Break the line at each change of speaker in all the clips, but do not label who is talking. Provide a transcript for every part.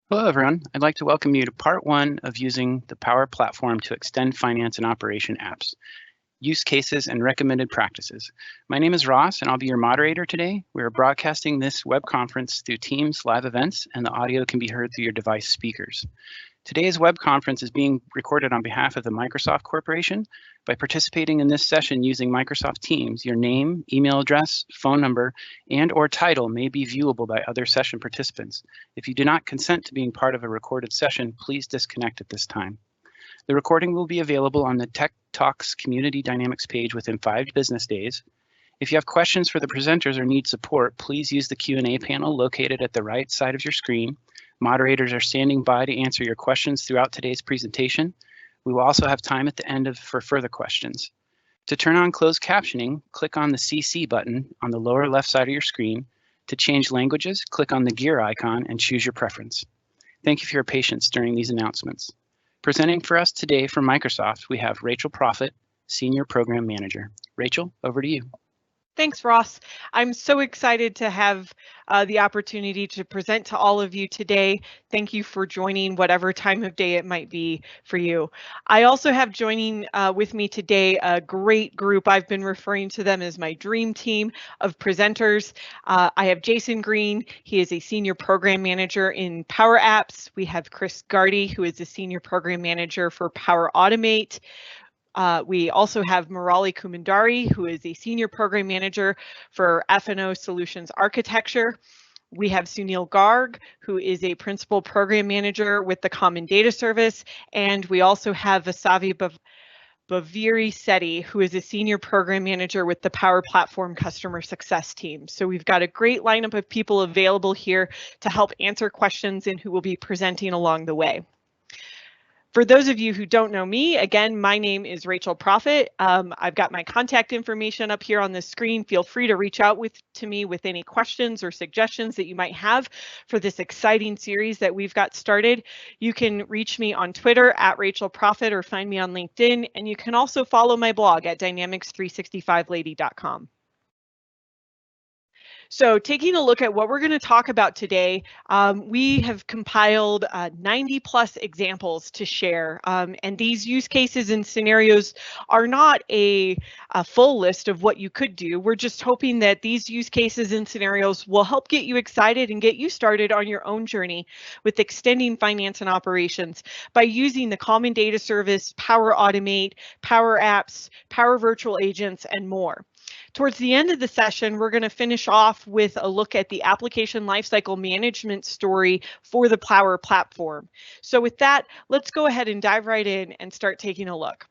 Hello, everyone. I'd like to welcome you to part one of using the Power Platform to extend finance and operation apps, use cases, and recommended practices. My name is Ross, and I'll be your moderator today. We are broadcasting this web conference through Teams live events, and the audio can be heard through your device speakers. Today's web conference is being recorded on behalf of the Microsoft Corporation. By participating in this session using Microsoft Teams, your name, email address, phone number, and/or title may be viewable by other session participants. If you do not consent to being part of a recorded session, please disconnect at this time. The recording will be available on the TechTalk's Community Dynamics page within 5 business days. If you have questions for the presenters or need support, please use the Q&A panel located at the right side of your screen. Moderators are standing by to answer your questions throughout today's presentation. We will also have time at the end for further questions. To turn on closed captioning, click on the CC button on the lower left side of your screen. To change languages, click on the gear icon and choose your preference. Thank you for your patience during these announcements. Presenting for us today from Microsoft, we have Rachel Proffitt, Senior Program Manager. Rachel, over to you.
Thanks, Ross. I'm so excited to have the opportunity to present to all of you today. Thank you for joining whatever time of day it might be for you. I also have joining with me today a great group. I've been referring to them as my dream team of presenters. I have Jason Green. He is a Senior Program Manager in Power Apps. We have Chris Gardy, who is a Senior Program Manager for Power Automate. We also have Murali Kumandari, who is a Senior Program Manager for F&O Solutions Architecture. We have Sunil Garg, who is a Principal Program Manager with the Common Data Service. And we also have Vasavi Baviri Sethi, who is a Senior Program Manager with the Power Platform Customer Success Team. So we've got a great lineup of people available here to help answer questions and who will be presenting along the way. For those of you who don't know me, again, my name is Rachel Proffitt. I've got my contact information up here on the screen. Feel free to reach out to me with any questions or suggestions that you might have for this exciting series that we've got started. You can reach me on Twitter at Rachel Proffitt or find me on LinkedIn. And you can also follow my blog at dynamics365lady.com. So taking a look at what we're going to talk about today, we have compiled 90 plus examples to share. And these use cases and scenarios are not a full list of what you could do. We're just hoping that these use cases and scenarios will help get you excited and get you started on your own journey with extending finance and operations by using the Common Data Service, Power Automate, Power Apps, Power Virtual Agents, and more. Towards the end of the session, we're going to finish off with a look at the Application Lifecycle Management story for the Power Platform. So with that, let's go ahead and dive right in and start taking a look.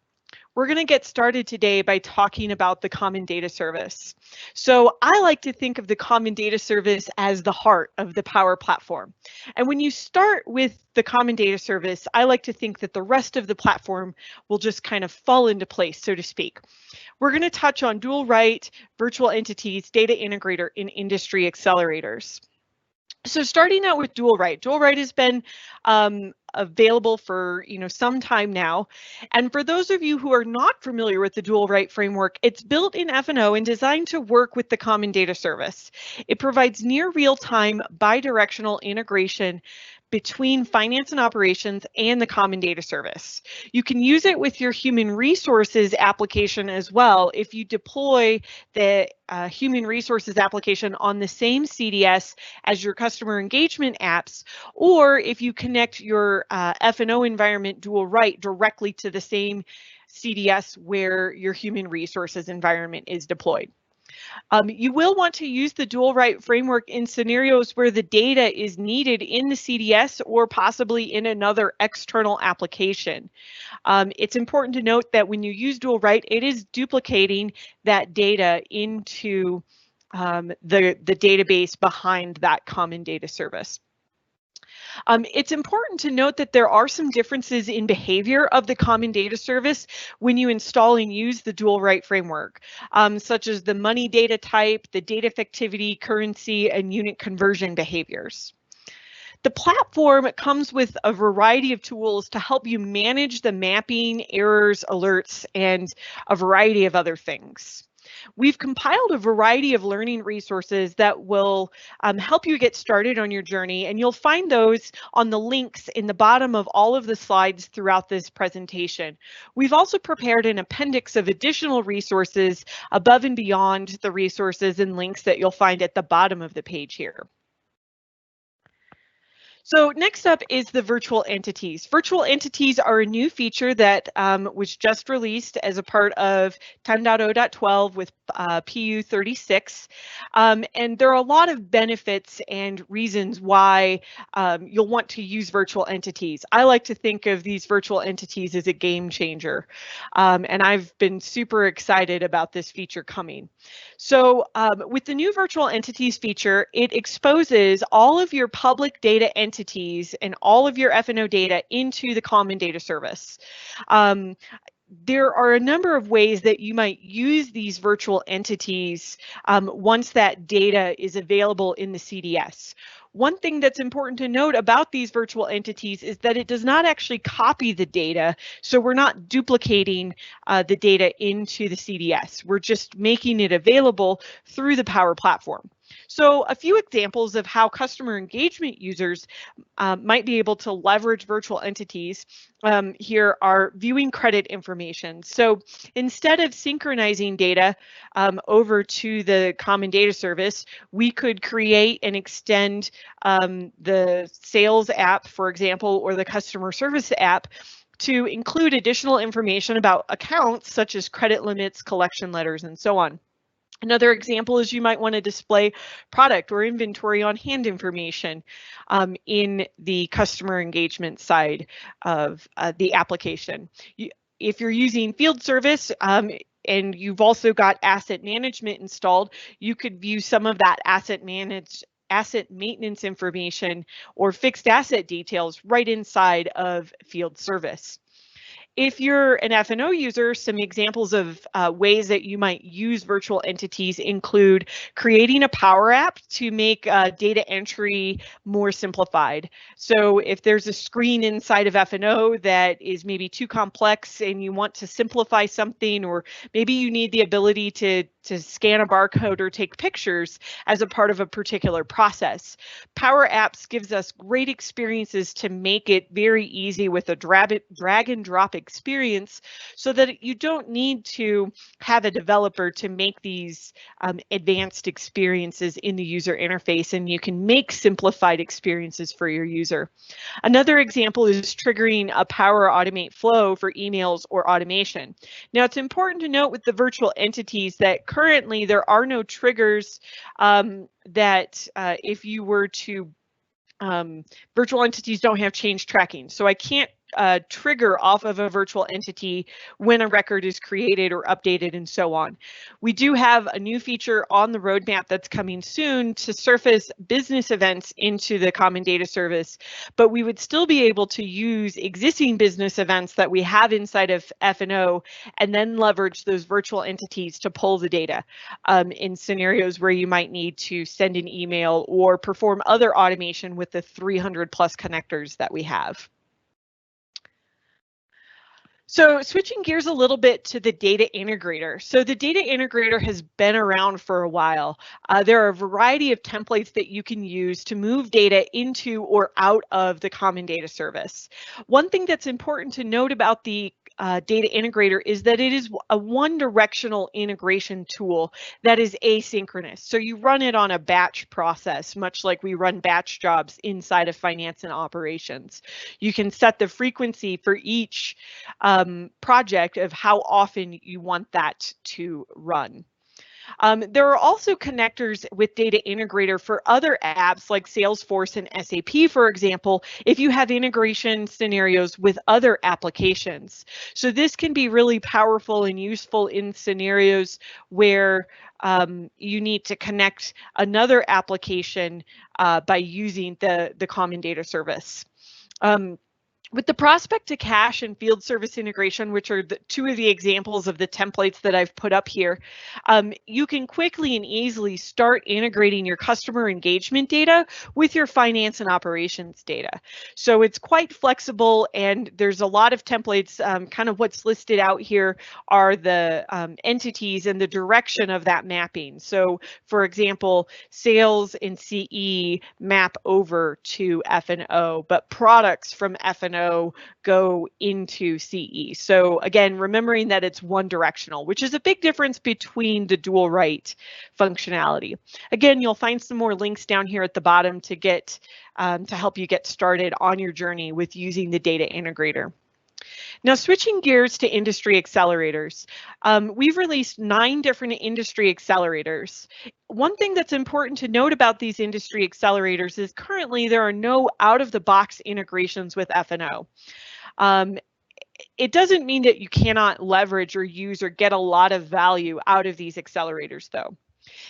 We're going to get started today by talking about the Common Data Service. So I like to think of the Common Data Service as the heart of the Power Platform. And when you start with the Common Data Service, I like to think that the rest of the platform will just kind of fall into place, so to speak. We're going to touch on dual write, virtual entities, data integrator, and industry accelerators. So starting out with dual write has been available for some time now. And for those of you who are not familiar with the dual write framework, it's built in F&O and designed to work with the Common Data Service. It provides near real-time bidirectional integration between finance and operations and the Common Data Service. You can use it with your human resources application as well if you deploy the human resources application on the same CDS as your customer engagement apps, or if you connect your F&O environment dual write directly to the same CDS where your human resources environment is deployed. You will want to use the dual write framework in scenarios where the data is needed in the CDS or possibly in another external application. It's important to note that when you use dual write, it is duplicating that data into the database behind that Common Data Service. It's important to note that there are some differences in behavior of the Common Data Service when you install and use the dual write framework, such as the money data type, the data effectivity, currency, and unit conversion behaviors. The platform comes with a variety of tools to help you manage the mapping, errors, alerts, and a variety of other things. We've compiled a variety of learning resources that will help you get started on your journey, and you'll find those on the links in the bottom of all of the slides throughout this presentation. We've also prepared an appendix of additional resources above and beyond the resources and links that you'll find at the bottom of the page here. So next up is the virtual entities. Virtual entities are a new feature that was just released as a part of 10.0.12 with PU 36. And there are a lot of benefits and reasons why you'll want to use virtual entities. I like to think of these virtual entities as a game changer. And I've been super excited about this feature coming. So with the new virtual entities feature, it exposes all of your public data entities and all of your F&O data into the common data service. There are a number of ways that you might use these virtual entities once that data is available in the CDS. One thing that's important to note about these virtual entities is that it does not actually copy the data, so we're not duplicating the data into the CDS. We're just making it available through the Power Platform. So a few examples of how customer engagement users might be able to leverage virtual entities here are viewing credit information. So instead of synchronizing data over to the common data service, we could create and extend the sales app, for example, or the customer service app to include additional information about accounts such as credit limits, collection letters, and so on. Another example is you might want to display product or inventory on hand information in the customer engagement side of the application. If you're using field service and you've also got asset management installed, you could view some of that asset maintenance information or fixed asset details right inside of field service. If you're an F&O user, some examples of ways that you might use virtual entities include creating a Power App to make data entry more simplified. So if there's a screen inside of F&O that is maybe too complex and you want to simplify something, or maybe you need the ability to scan a barcode or take pictures as a part of a particular process, Power Apps gives us great experiences to make it very easy with a drag and drop experience, so that you don't need to have a developer to make these advanced experiences in the user interface, and you can make simplified experiences for your user. Another example is triggering a Power Automate flow for emails or automation. Now, it's important to note with the virtual entities that currently there are no triggers that if you were to virtual entities don't have change tracking. So I can't trigger off of a virtual entity when a record is created or updated and so on. We do have a new feature on the roadmap that's coming soon to surface business events into the common data service, but we would still be able to use existing business events that we have inside of F&O and then leverage those virtual entities to pull the data in scenarios where you might need to send an email or perform other automation with the 300 plus connectors that we have. So switching gears a little bit to the data integrator. So the data integrator has been around for a while. There are a variety of templates that you can use to move data into or out of the common data service. One thing that's important to note about the data integrator is that it is a one-directional integration tool that is asynchronous. So you run it on a batch process, much like we run batch jobs inside of finance and operations. You can set the frequency for each project of how often you want that to run. There are also connectors with Data Integrator for other apps like Salesforce and SAP, for example, if you have integration scenarios with other applications. So this can be really powerful and useful in scenarios where you need to connect another application by using the common data service. With the prospect to cash and field service integration, which are the two of the examples of the templates that I've put up here, you can quickly and easily start integrating your customer engagement data with your finance and operations data. So it's quite flexible, and there's a lot of templates. Kind of what's listed out here are the entities and the direction of that mapping. So for example, sales in CE map over to F&O, but products from F&O go into CE. So again, remembering that it's one directional, which is a big difference between the dual write functionality. Again, you'll find some more links down here at the bottom to get to help you get started on your journey with using the data integrator. Now, switching gears to industry accelerators, we've released 9 different industry accelerators. One thing that's important to note about these industry accelerators is currently there are no out-of-the-box integrations with F&O. It doesn't mean that you cannot leverage or use or get a lot of value out of these accelerators, though.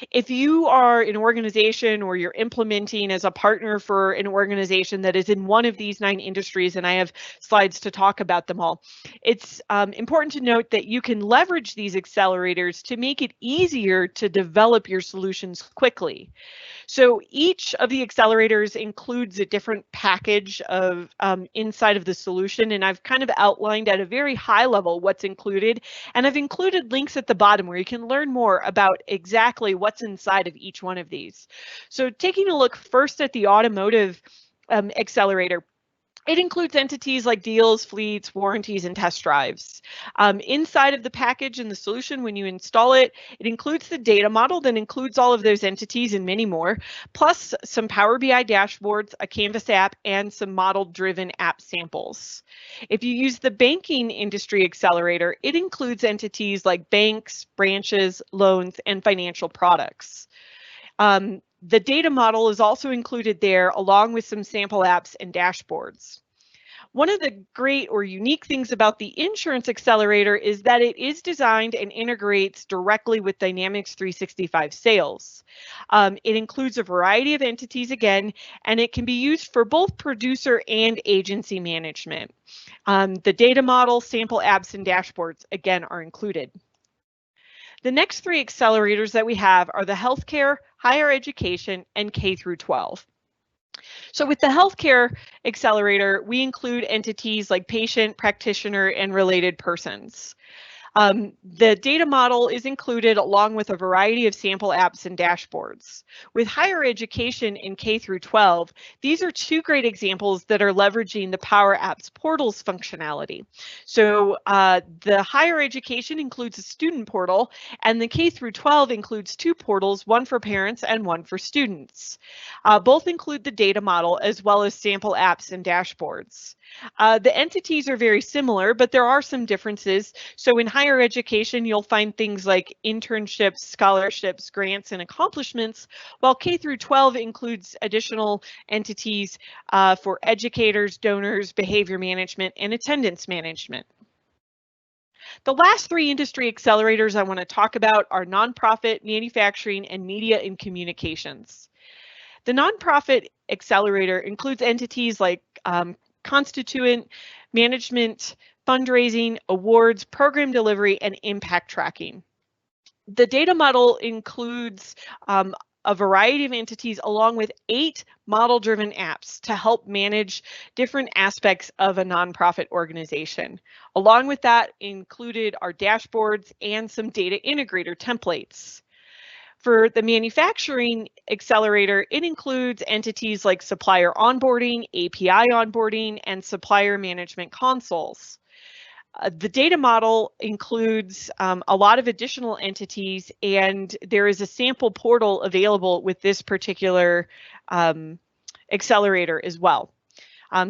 If you are an organization or you're implementing as a partner for an organization that is in one of these 9 industries, and I have slides to talk about them all, it's important to note that you can leverage these accelerators to make it easier to develop your solutions quickly. So each of the accelerators includes a different package of inside of the solution, and I've kind of outlined at a very high level what's included, and I've included links at the bottom where you can learn more about exactly what's inside of each one of these. So taking a look first at the automotive accelerator, it includes entities like deals, fleets, warranties, and test drives. Inside of the package and the solution, when you install it, it includes the data model that includes all of those entities and many more, plus some Power BI dashboards, a Canvas app, and some model-driven app samples. If you use the banking industry accelerator, it includes entities like banks, branches, loans, and financial products. The data model is also included there, along with some sample apps and dashboards. One of the great or unique things about the insurance accelerator is that it is designed and integrates directly with Dynamics 365 sales. It includes a variety of entities again, and it can be used for both producer and agency management. The data model, sample apps, and dashboards again are included. The next 3 accelerators that we have are the healthcare, higher education, and K through 12. So with the healthcare accelerator, we include entities like patient, practitioner, and related persons. The data model is included along with a variety of sample apps and dashboards. With higher education in K through 12, these are 2 great examples that are leveraging the Power Apps portals functionality. So the higher education includes a student portal, and the K through 12 includes 2 portals, one for parents and one for students. Both include the data model as well as sample apps and dashboards. The entities are very similar, but there are some differences. So in higher education, you'll find things like internships, scholarships, grants, and accomplishments, while K through 12 includes additional entities for educators, donors, behavior management, and attendance management. The last 3 industry accelerators I want to talk about are nonprofit, manufacturing, and media and communications. The nonprofit accelerator includes entities like constituent management, fundraising, awards, program delivery, and impact tracking. The data model includes a variety of entities along with 8 model-driven apps to help manage different aspects of a nonprofit organization. Along with that included our dashboards and some data integrator templates. For the manufacturing accelerator, it includes entities like supplier onboarding, API onboarding, and supplier management consoles. The data model includes a lot of additional entities, and there is a sample portal available with this particular accelerator as well.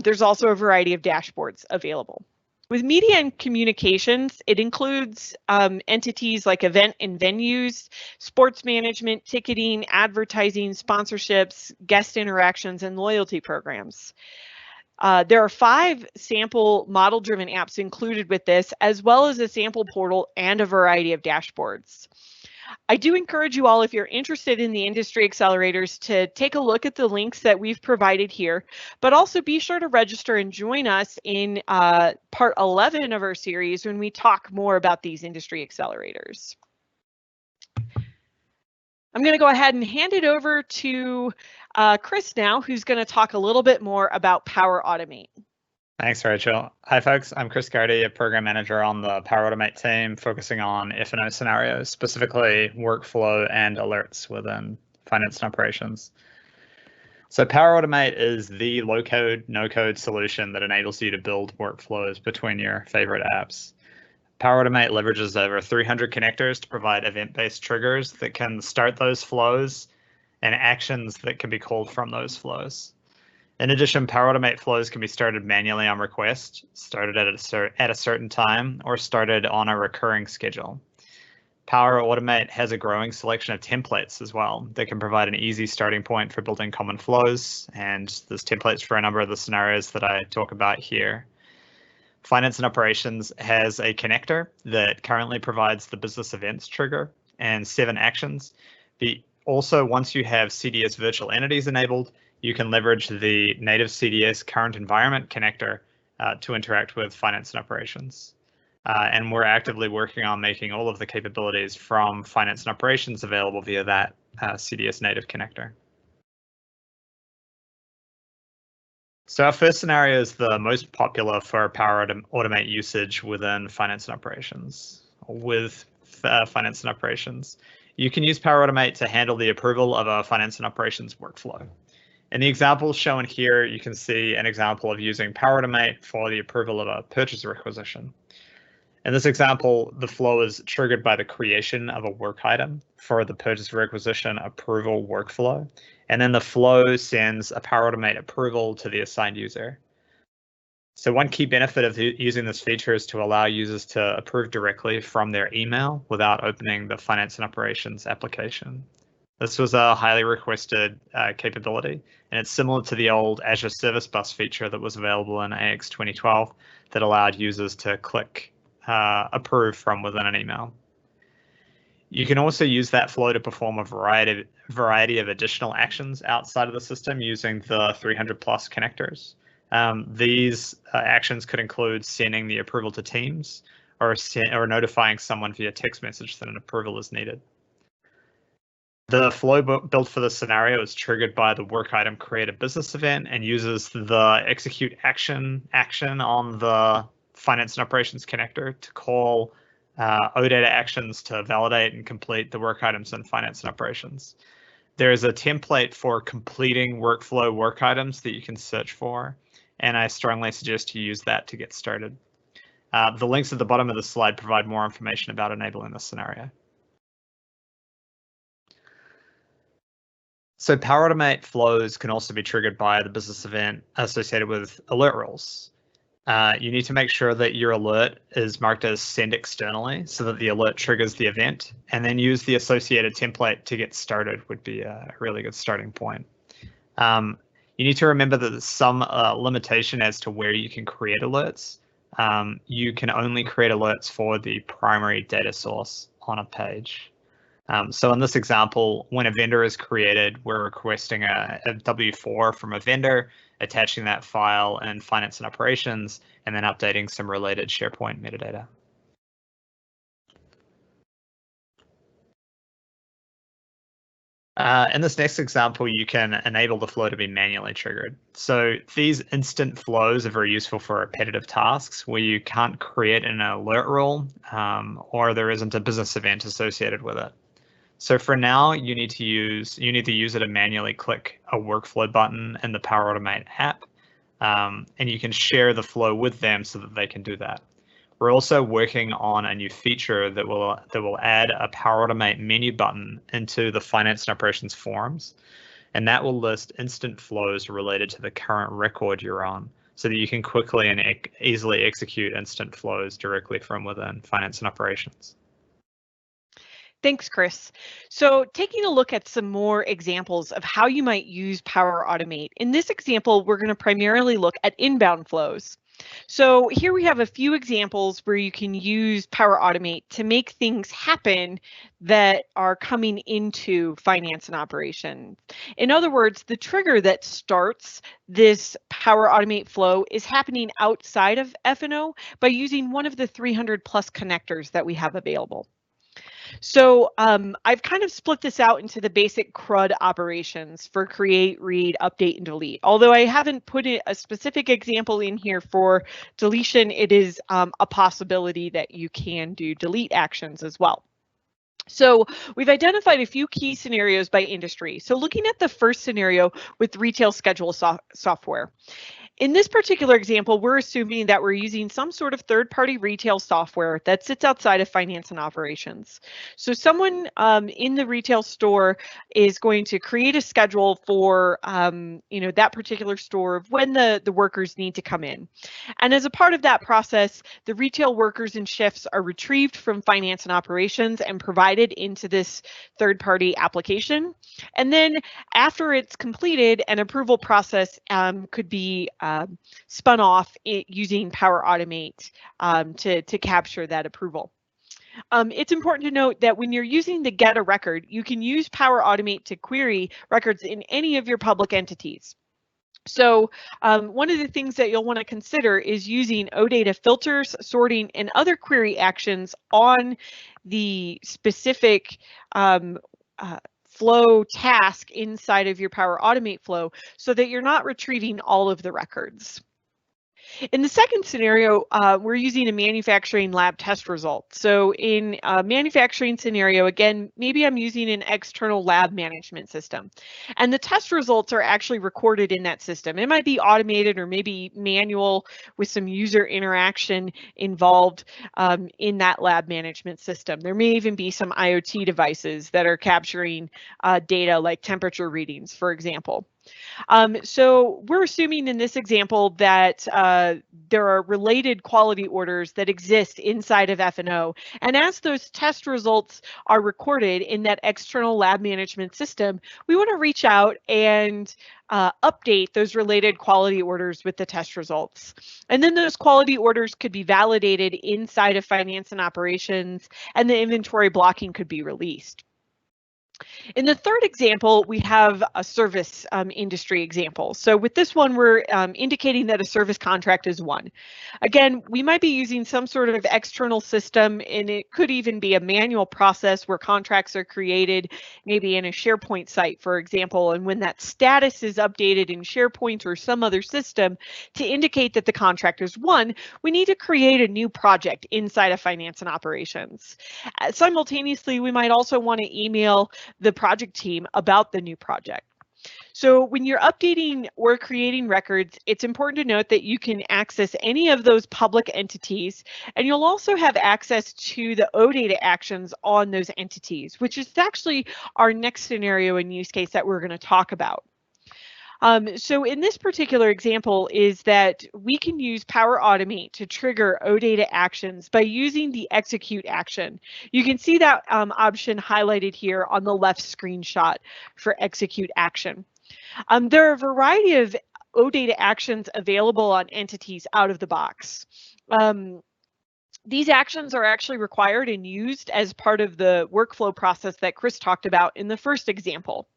There's also a variety of dashboards available. With media and communications, it includes entities like event and venues, sports management, ticketing, advertising, sponsorships, guest interactions, and loyalty programs. There are 5 sample model-driven apps included with this, as well as a sample portal and a variety of dashboards. I do encourage you all, if you're interested in the industry accelerators, to take a look at the links that we've provided here, but also be sure to register and join us in part 11 of our series when we talk more about these industry accelerators. I'm going to go ahead and hand it over to Chris now, who's going to talk a little bit more about Power Automate.
Thanks, Rachel. Hi, folks. I'm Chris Gardy, a program manager on the Power Automate team, focusing on F&O scenarios, specifically workflow and alerts within finance and operations. So Power Automate is the low-code, no-code solution that enables you to build workflows between your favorite apps. Power Automate leverages over 300 connectors to provide event-based triggers that can start those flows and actions that can be called from those flows. In addition, Power Automate flows can be started manually on request, started at a certain time, or started on a recurring schedule. Power Automate has a growing selection of templates as well that can provide an easy starting point for building common flows, and there's templates for a number of the scenarios that I talk about here. Finance and Operations has a connector that currently provides the business events trigger and 7 actions. Also, once you have CDS virtual entities enabled, you can leverage the native CDS current environment connector to interact with Finance and Operations. And we're actively working on making all of the capabilities from Finance and Operations available via that CDS native connector. So our first scenario is the most popular for Power Automate usage within Finance and Operations. With Finance and Operations, you can use Power Automate to handle the approval of a Finance and Operations workflow. In the example shown here, you can see an example of using Power Automate for the approval of a purchase requisition. In this example, the flow is triggered by the creation of a work item for the purchase requisition approval workflow, and then the flow sends a Power Automate approval to the assigned user. So one key benefit of using this feature is to allow users to approve directly from their email without opening the Finance and Operations application. This was a highly requested capability, and it's similar to the old Azure Service Bus feature that was available in AX 2012 that allowed users to click approve from within an email. You can also use that flow to perform a variety of additional actions outside of the system using the 300 plus connectors. These actions could include sending the approval to Teams or notifying someone via text message that an approval is needed. The flow built for this scenario is triggered by the work item create a business event and uses the execute action on the Finance and Operations connector to call OData actions to validate and complete the work items in Finance and Operations. There is a template for completing workflow work items that you can search for, and I strongly suggest you use that to get started. The links at the bottom of the slide provide more information about enabling this scenario. So Power Automate flows can also be triggered by the business event associated with alert rules. You need to make sure that your alert is marked as send externally so that the alert triggers the event, and then use the associated template to get started would be a really good starting point. You need to remember that there's some limitation as to where you can create alerts. You can only create alerts for the primary data source on a page. So in this example, when a vendor is created, we're requesting a W4 from a vendor, attaching that file in Finance and Operations, and then updating some related SharePoint metadata. In this next example, you can enable the flow to be manually triggered. So these instant flows are very useful for repetitive tasks where you can't create an alert rule or there isn't a business event associated with it. So for now, you need the user to manually click a workflow button in the Power Automate app, and you can share the flow with them so that they can do that. We're also working on a new feature that will add a Power Automate menu button into the Finance and Operations forums, and that will list instant flows related to the current record you're on, so that you can quickly and easily execute instant flows directly from within Finance and Operations.
Thanks, Chris. So taking a look at some more examples of how you might use Power Automate. In this example, we're going to primarily look at inbound flows. So here we have a few examples where you can use Power Automate to make things happen that are coming into finance and operations. In other words, the trigger that starts this Power Automate flow is happening outside of F&O by using one of the 300 plus connectors that we have available. So I've kind of split this out into the basic CRUD operations for create, read, update, and delete. Although I haven't put a specific example in here for deletion, it is a possibility that you can do delete actions as well. So we've identified a few key scenarios by industry. So looking at the first scenario with retail schedule software. In this particular example, we're assuming that we're using some sort of third-party retail software that sits outside of finance and operations. So someone in the retail store is going to create a schedule for that particular store of when the workers need to come in. And as a part of that process, the retail workers and shifts are retrieved from finance and operations and provided into this third-party application. And then after it's completed, an approval process could be spun off using Power Automate to capture that approval. It's important to note that when you're using the get a record, you can use Power Automate to query records in any of your public entities. So one of the things that you'll want to consider is using OData filters, sorting, and other query actions on the specific flow task inside of your Power Automate flow so that you're not retrieving all of the records. In the second scenario, we're using a manufacturing lab test result. So in a manufacturing scenario, again, maybe I'm using an external lab management system, and the test results are actually recorded in that system. It might be automated or maybe manual with some user interaction involved in that lab management system. There may even be some IoT devices that are capturing data like temperature readings, for example. So we're assuming in this example that there are related quality orders that exist inside of F&O. And as those test results are recorded in that external lab management system, we want to reach out and update those related quality orders with the test results. And then those quality orders could be validated inside of finance and operations, and the inventory blocking could be released. In the third example, we have a service industry example. So with this one, we're indicating that a service contract is won. Again, we might be using some sort of external system, and it could even be a manual process where contracts are created, maybe in a SharePoint site, for example, and when that status is updated in SharePoint or some other system to indicate that the contract is won, we need to create a new project inside of finance and operations. Simultaneously, we might also want to email the project team about the new project. So when you're updating or creating records, it's important to note that you can access any of those public entities, and you'll also have access to the OData actions on those entities, which is actually our next scenario and use case that we're going to talk about. So in this particular example is that we can use Power Automate to trigger OData actions by using the execute action. You can see that option highlighted here on the left screenshot for execute action. There are a variety of OData actions available on entities out of the box. These actions are actually required and used as part of the workflow process that Chris talked about in the first example.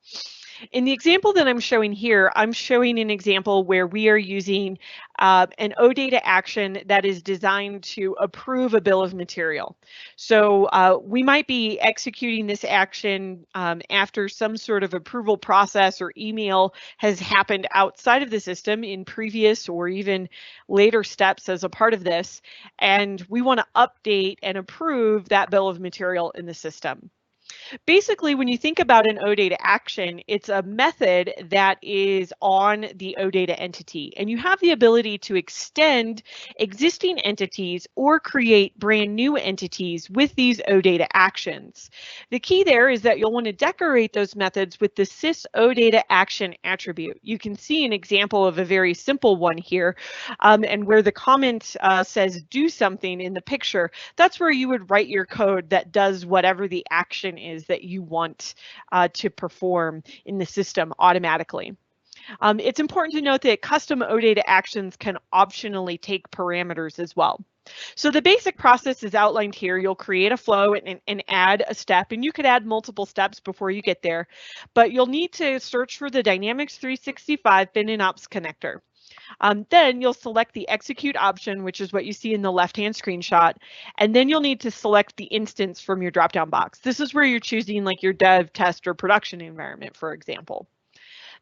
In the example that I'm showing here, I'm showing an example where we are using an OData action that is designed to approve a bill of material. So we might be executing this action after some sort of approval process or email has happened outside of the system in previous or even later steps as a part of this, and we want to update and approve that bill of material in the system. Basically, when you think about an OData action, it's a method that is on the OData entity, and you have the ability to extend existing entities or create brand new entities with these OData actions. The key there is that you'll want to decorate those methods with the sys OData action attribute. You can see an example of a very simple one here, and where the comment says do something in the picture, that's where you would write your code that does whatever the action is that you want to perform in the system automatically. It's important to note that custom OData actions can optionally take parameters as well. So the basic process is outlined here. You'll create a flow and add a step, and you could add multiple steps before you get there, but you'll need to search for the Dynamics 365 bin and ops connector. Then you'll select the execute option, which is what you see in the left-hand screenshot, and then you'll need to select the instance from your drop-down box. This is where you're choosing like your dev, test, or production environment, for example.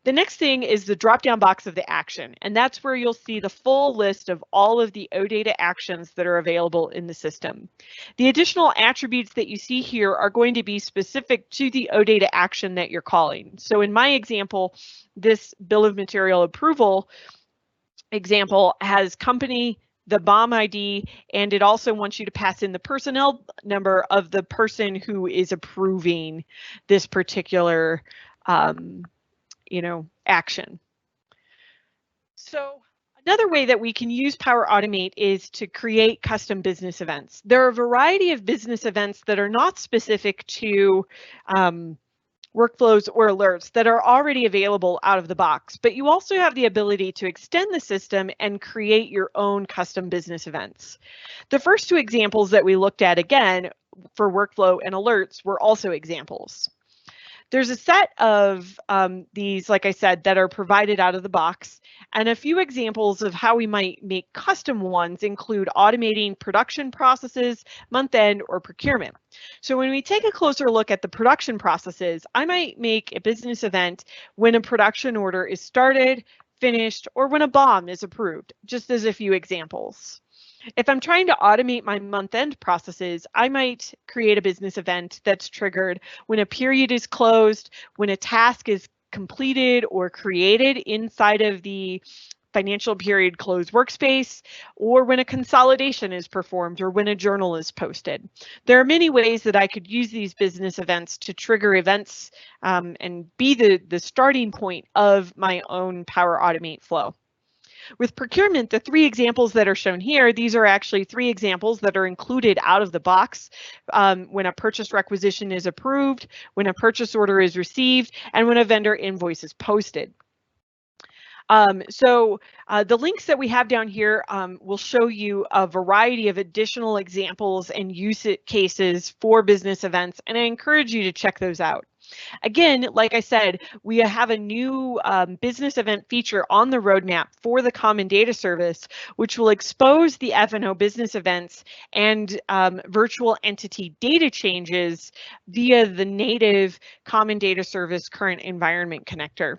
The next thing is the drop-down box of the action, and that's where you'll see the full list of all of the OData actions that are available in the system. The additional attributes that you see here are going to be specific to the OData action that you're calling. So in my example, this bill of material approval example has company, the BOM ID, and it also wants you to pass in the personnel number of the person who is approving this particular action. So another way that we can use Power Automate is to create custom business events. There are a variety of business events that are not specific to workflows or alerts that are already available out of the box, but you also have the ability to extend the system and create your own custom business events. The first two examples that we looked at, again, for workflow and alerts, were also examples. There's a set of these, like I said, that are provided out of the box, and a few examples of how we might make custom ones include automating production processes, month-end, or procurement. So when we take a closer look at the production processes, I might make a business event when a production order is started, finished, or when a BOM is approved, just as a few examples. If I'm trying to automate my month-end processes, I might create a business event that's triggered when a period is closed, when a task is completed or created inside of the financial period close workspace, or when a consolidation is performed, or when a journal is posted. There are many ways that I could use these business events to trigger events and be the starting point of my own Power Automate flow. With procurement, the three examples that are shown here, these are actually three examples that are included out of the box when a purchase requisition is approved, when a purchase order is received, and when a vendor invoice is posted. The links that we have down here will show you a variety of additional examples and use cases for business events, and I encourage you to check those out. Again, like I said, we have a new business event feature on the roadmap for the Common Data Service, which will expose the F&O business events and virtual entity data changes via the native Common Data Service current environment connector.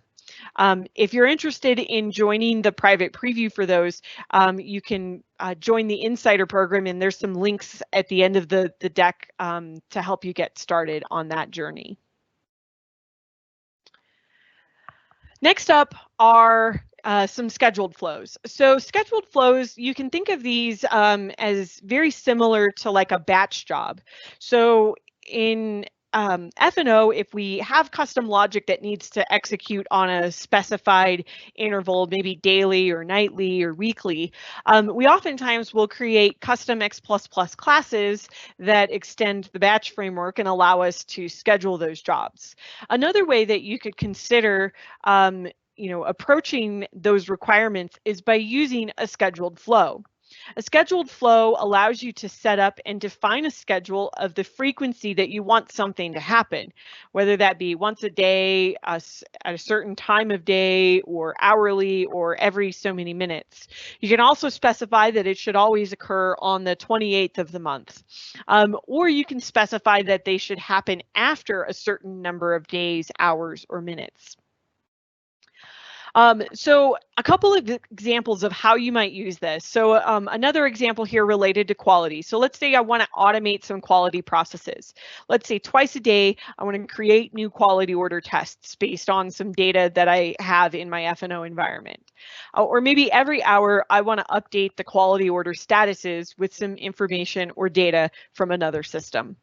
If you're interested in joining the private preview for those, you can join the Insider program, and there's some links at the end of the deck to help you get started on that journey. Next up are some scheduled flows. So scheduled flows, you can think of these as very similar to like a batch job. So in F&O, if we have custom logic that needs to execute on a specified interval, maybe daily or nightly or weekly, we oftentimes will create custom X++ classes that extend the batch framework and allow us to schedule those jobs. Another way that you could consider approaching those requirements is by using a scheduled flow. A scheduled flow allows you to set up and define a schedule of the frequency that you want something to happen, whether that be once a day, at a certain time of day, or hourly, or every so many minutes. You can also specify that it should always occur on the 28th of the month, or you can specify that they should happen after a certain number of days, hours, or minutes. So a couple of examples of how you might use this. So another example here related to quality. So let's say I want to automate some quality processes. Let's say twice a day, I want to create new quality order tests based on some data that I have in my F&O environment. Or maybe every hour, I want to update the quality order statuses with some information or data from another system.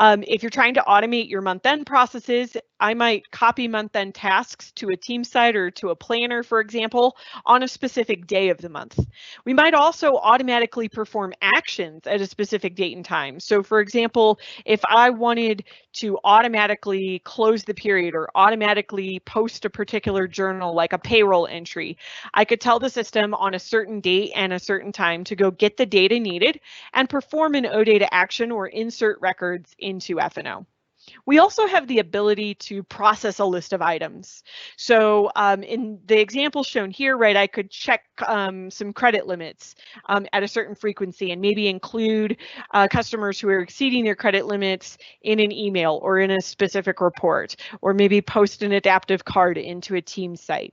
If you're trying to automate your month-end processes, I might copy month-end tasks to a team site or to a planner, for example, on a specific day of the month. We might also automatically perform actions at a specific date and time. So for example, if I wanted to automatically close the period or automatically post a particular journal like a payroll entry, I could tell the system on a certain date and a certain time to go get the data needed and perform an OData action or insert records into F&O. We also have the ability to process a list of items. So in the example shown here, right, I could check some credit limits at a certain frequency and maybe include customers who are exceeding their credit limits in an email or in a specific report, or maybe post an adaptive card into a team site.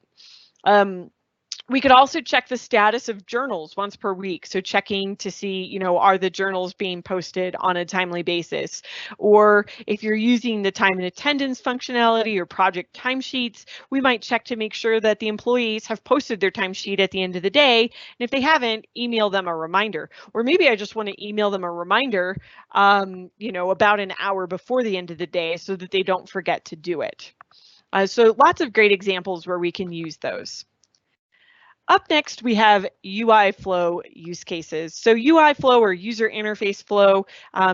We could also check the status of journals once per week. So checking to see, you know, are the journals being posted on a timely basis? Or if you're using the time and attendance functionality or project timesheets, we might check to make sure that the employees have posted their timesheet at the end of the day. And if they haven't, email them a reminder. Or maybe I just want to email them a reminder, you know, about an hour before the end of the day so that they don't forget to do it. So lots of great examples where we can use those. Up next, we have UI flow use cases. So UI flow or user interface flow,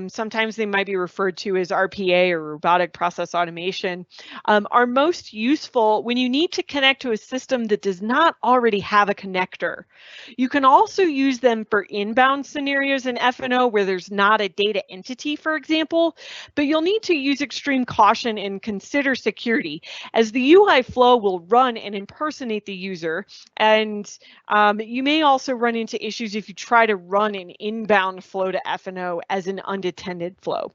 sometimes they might be referred to as RPA or robotic process automation, are most useful when you need to connect to a system that does not already have a connector. You can also use them for inbound scenarios in F&O where there's not a data entity, for example, but you'll need to use extreme caution and consider security, as the UI flow will run and impersonate the user, and you may also run into issues if you try to run an inbound flow to F&O as an unattended flow.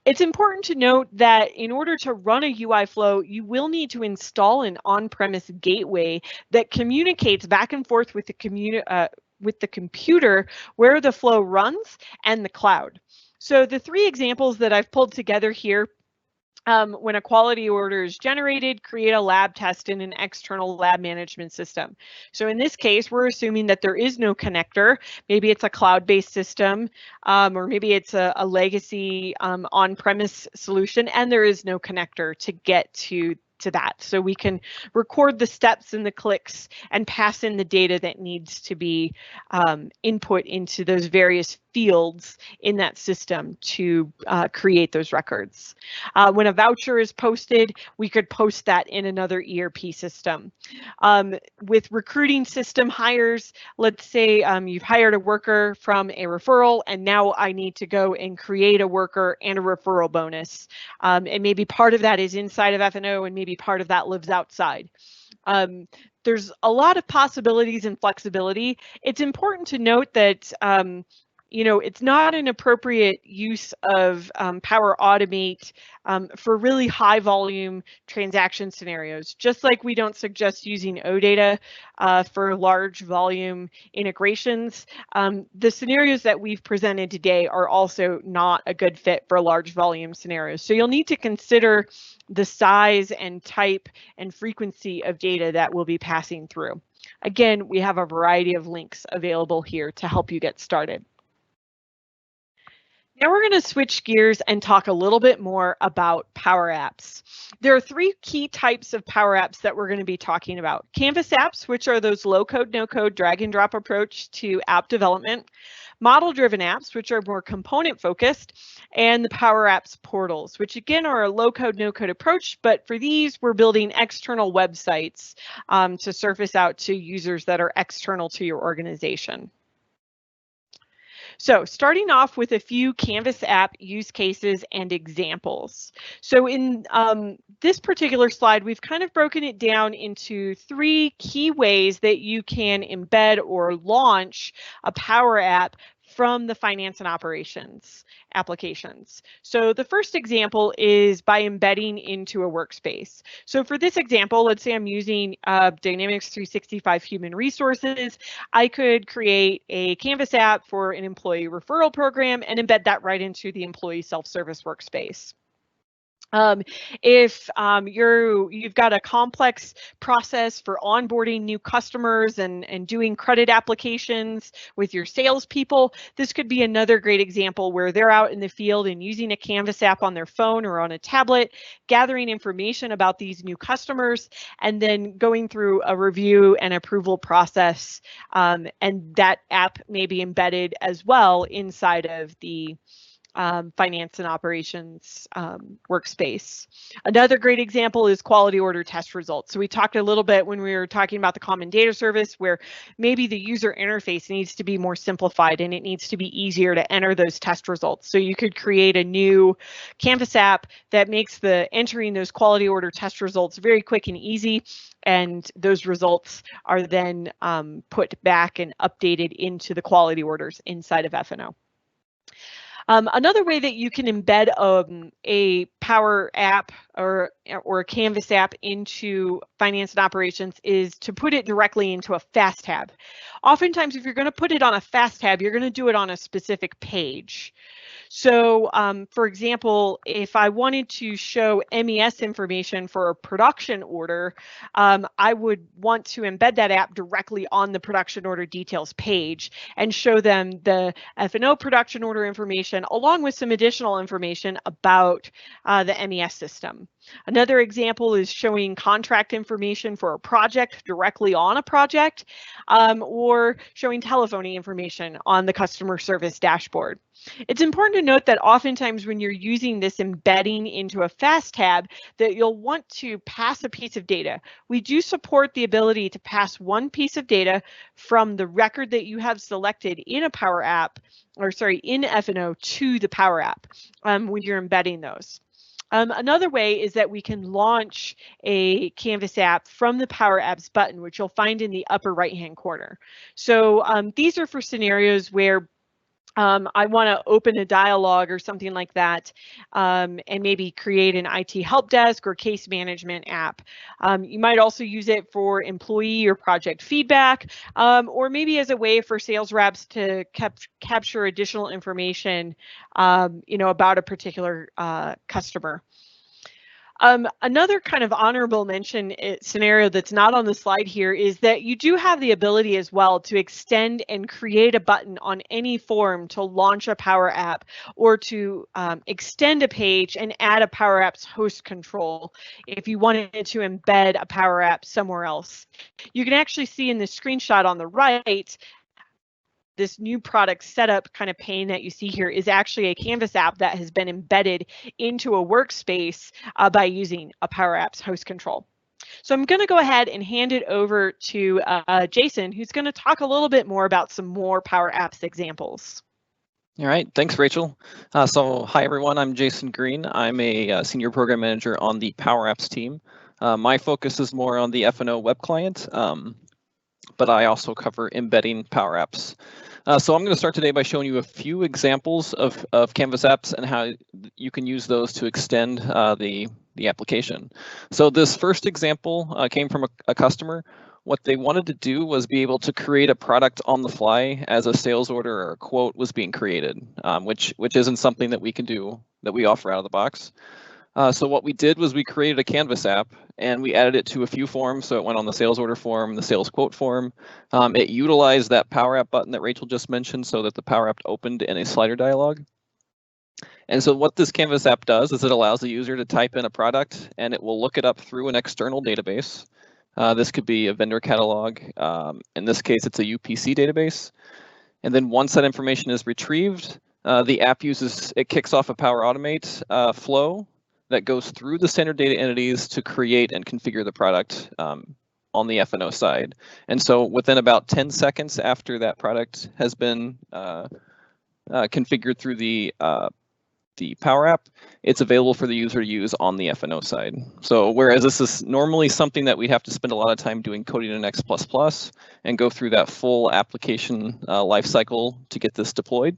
It's important to note that in order to run a UI flow, you will need to install an on-premise gateway that communicates back and forth with the computer where the flow runs and the cloud. So the three examples that I've pulled together here: when a quality order is generated, create a lab test in an external lab management system. So in this case, we're assuming that there is no connector. Maybe it's a cloud-based system, or maybe it's a legacy on-premise solution, and there is no connector to get to that. So we can record the steps and the clicks and pass in the data that needs to be input into those various fields in that system to create those records. When a voucher is posted, we could post that in another ERP system. With recruiting system hires, let's say you've hired a worker from a referral, and now I need to go and create a worker and a referral bonus. And maybe part of that is inside of F&O and maybe part of that lives outside. There's a lot of possibilities and flexibility. It's important to note that you know, it's not an appropriate use of Power Automate for really high volume transaction scenarios. Just like we don't suggest using OData for large volume integrations, the scenarios that we've presented today are also not a good fit for large volume scenarios. So you'll need to consider the size and type and frequency of data that we'll be passing through. Again, we have a variety of links available here to help you get started. Now we're going to switch gears and talk a little bit more about Power Apps. There are three key types of Power Apps that we're going to be talking about. Canvas apps, which are those low-code, no-code, drag-and-drop approach to app development. Model-driven apps, which are more component-focused. And the Power Apps portals, which again are a low-code, no-code approach, but for these, we're building external websites to surface out to users that are external to your organization. So starting off with a few Canvas app use cases and examples. So in this particular slide, we've kind of broken it down into three key ways that you can embed or launch a Power App from the finance and operations applications. So the first example is by embedding into a workspace. So for this example, let's say I'm using Dynamics 365 Human Resources. I could create a Canvas app for an employee referral program and embed that right into the employee self-service workspace. If you've got a complex process for onboarding new customers and doing credit applications with your salespeople, this could be another great example where they're out in the field and using a Canvas app on their phone or on a tablet, gathering information about these new customers, and then going through a review and approval process. And that app may be embedded as well inside of the finance and operations workspace. Another great example is quality order test results. So we talked a little bit when we were talking about the common data service where maybe the user interface needs to be more simplified and it needs to be easier to enter those test results. So you could create a new Canvas app that makes the entering those quality order test results very quick and easy. And those results are then put back and updated into the quality orders inside of F&O. Another way that you can embed a Power App or a Canvas app into finance and operations is to put it directly into a fast tab. Oftentimes, if you're going to put it on a fast tab, you're going to do it on a specific page. So, for example, if I wanted to show MES information for a production order, I would want to embed that app directly on the production order details page and show them the F&O production order information along with some additional information about the MES system. Another example is showing contract information for a project directly on a project, or showing telephony information on the customer service dashboard. It's important to note that oftentimes when you're using this embedding into a fast tab, that you'll want to pass a piece of data. We do support the ability to pass one piece of data from the record that you have selected in a Power App, or sorry, in F&O to the Power App when you're embedding those. Another way is that we can launch a Canvas app from the Power Apps button, which you'll find in the upper right-hand corner. So these are for scenarios where I want to open a dialogue or something like that, and maybe create an IT help desk or case management app. You might also use it for employee or project feedback, or maybe as a way for sales reps to capture additional information, about a particular customer. Another kind of honorable mention scenario that's not on the slide here is that you do have the ability as well to extend and create a button on any form to launch a Power App, or to extend a page and add a Power App's host control if you wanted to embed a Power App somewhere else. You can actually see in the screenshot on the right, this new product setup kind of pane that you see here is actually a Canvas app that has been embedded into a workspace by using a Power Apps host control. So I'm going to go ahead and hand it over to Jason, who's going to talk a little bit more about some more Power Apps examples.
All right, thanks, Rachel. So hi, everyone. I'm Jason Green. I'm a senior program manager on the Power Apps team. My focus is more on the F&O web client, but I also cover embedding Power Apps. So I'm going to start today by showing you a few examples of Canvas apps and how you can use those to extend the application. So this first example came from a customer. What they wanted to do was be able to create a product on the fly as a sales order or a quote was being created, which isn't something that we can do, that we offer out of the box. So what we did was we created a Canvas app and we added it to a few forms. So it went on the sales order form, the sales quote form. It utilized that Power App button that Rachel just mentioned so that the Power App opened in a slider dialog. And so what this Canvas app does is it allows the user to type in a product and it will look it up through an external database. This could be a vendor catalog. In this case, it's a UPC database. And then once that information is retrieved, the app kicks off a Power Automate flow that goes through the standard data entities to create and configure the product on the F&O side. And so within about 10 seconds after that product has been configured through the Power App, it's available for the user to use on the F&O side. So whereas this is normally something that we'd have to spend a lot of time doing coding in X++ and go through that full application lifecycle to get this deployed,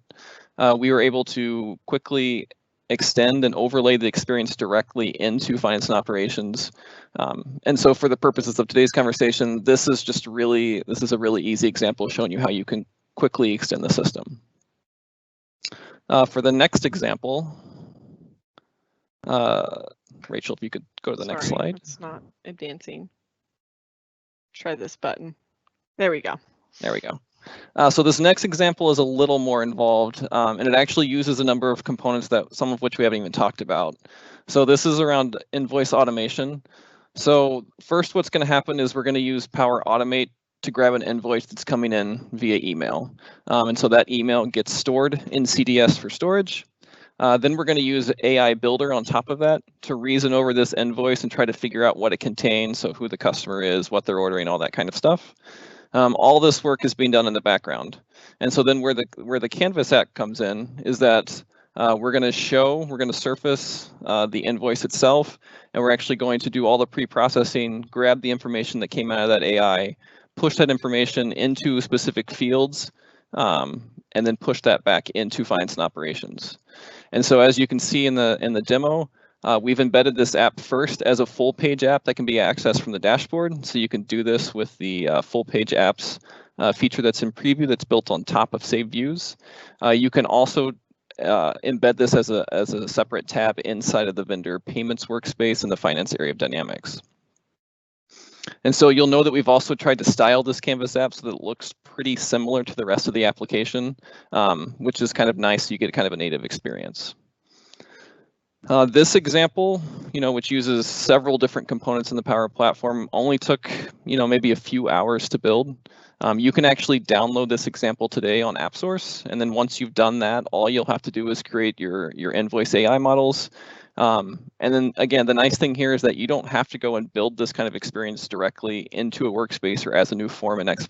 we were able to quickly extend and overlay the experience directly into finance and operations. And so for the purposes of today's conversation, this is a really easy example showing you how you can quickly extend the system. For the next example, Rachel, if you could go to the next
Sorry,
slide.
it's not advancing. Try this button. There we go.
There we go. So this next example is a little more involved, and it actually uses a number of components that some of which we haven't even talked about. So this is around invoice automation. So first, what's going to happen is we're going to use Power Automate to grab an invoice that's coming in via email. And so that email gets stored in CDS for storage. Then we're going to use AI Builder on top of that to reason over this invoice and try to figure out what it contains, so who the customer is, what they're ordering, all that kind of stuff. All this work is being done in the background. And so then where the Canvas app comes in is that we're going to surface the invoice itself, and we're actually going to do all the pre-processing, grab the information that came out of that AI, push that information into specific fields, and then push that back into finance and operations. And so as you can see in the demo, we've embedded this app first as a full page app that can be accessed from the dashboard. So you can do this with the full page apps feature that's in preview that's built on top of saved views. You can also embed this as a separate tab inside of the vendor payments workspace in the finance area of Dynamics. And so you'll know that we've also tried to style this Canvas app so that it looks pretty similar to the rest of the application, which is kind of nice. You get kind of a native experience. This example, which uses several different components in the Power Platform, only took, maybe a few hours to build. You can actually download this example today on AppSource, and then once you've done that, all you'll have to do is create your invoice AI models. And then again, the nice thing here is that you don't have to go and build this kind of experience directly into a workspace or as a new form in X++.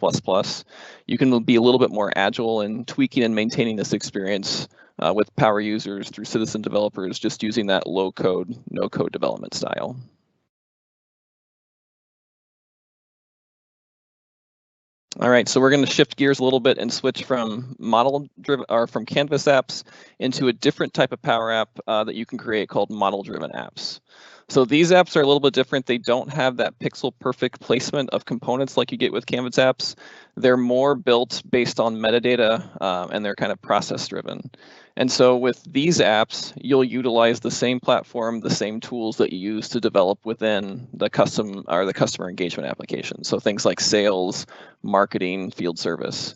You can be a little bit more agile in tweaking and maintaining this experience with Power users through citizen developers, just using that low code, no code development style. All right, so we're going to shift gears a little bit and switch from from Canvas apps into a different type of Power App that you can create called model-driven apps. So these apps are a little bit different. They don't have that pixel perfect placement of components like you get with Canvas apps. They're more built based on metadata, and they're kind of process driven. And so with these apps, you'll utilize the same platform, the same tools that you use to develop within the customer engagement application. So things like sales, marketing, field service.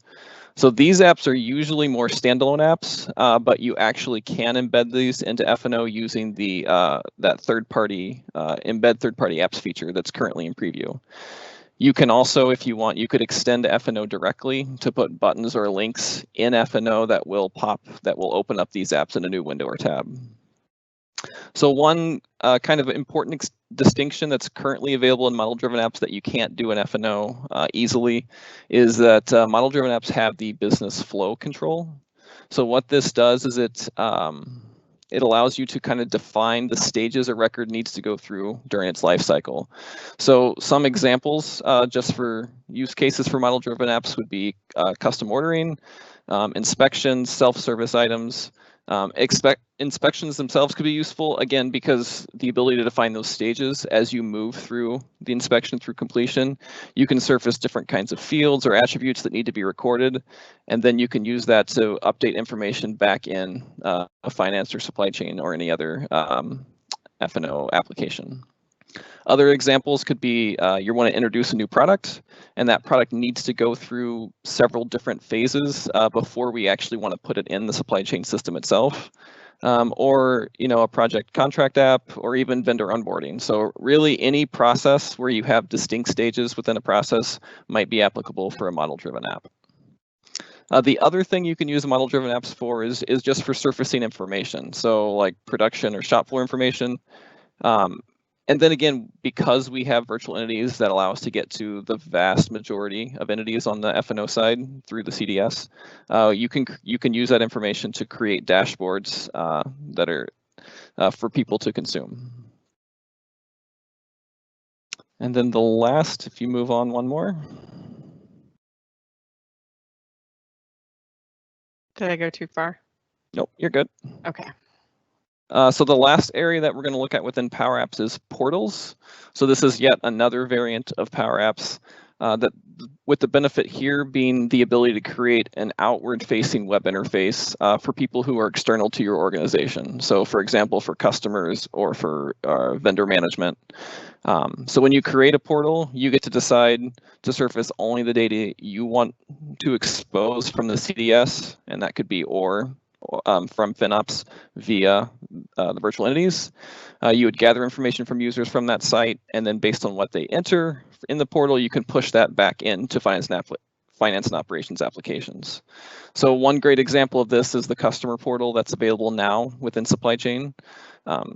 So these apps are usually more standalone apps, but you actually can embed these into F&O using that third-party embed third-party apps feature that's currently in preview. You can also, if you want, you could extend F&O directly to put buttons or links in F&O that will open up these apps in a new window or tab. So one kind of important distinction that's currently available in model-driven apps that you can't do in F&O easily is that model-driven apps have the business flow control. So what this does is it allows you to kind of define the stages a record needs to go through during its life cycle. So some examples just for use cases for model-driven apps would be custom ordering, inspections, self-service items. Inspections themselves could be useful, again, because the ability to define those stages as you move through the inspection through completion, you can surface different kinds of fields or attributes that need to be recorded, and then you can use that to update information back in a finance or supply chain or any other F&O application. Other examples could be you want to introduce a new product, and that product needs to go through several different phases before we actually want to put it in the supply chain system itself, or a project contract app, or even vendor onboarding. So really any process where you have distinct stages within a process might be applicable for a model-driven app. The other thing you can use model-driven apps for is just for surfacing information. So like production or shop floor information. And then again, because we have virtual entities that allow us to get to the vast majority of entities on the F&O side through the CDS, you can use that information to create dashboards that are for people to consume. And then the last, if you move on one more.
Did I go too far?
Nope, you're good.
Okay.
So the last area that we're going to look at within Power Apps is portals. So this is yet another variant of Power Apps. with the benefit here being the ability to create an outward-facing web interface for people who are external to your organization. So, for example, for customers or for vendor management. So when you create a portal, you get to decide to surface only the data you want to expose from the CDS, and that could be from FinOps via the virtual entities. You would gather information from users from that site, and then based on what they enter in the portal, you can push that back into finance and operations applications. So one great example of this is the customer portal that's available now within supply chain.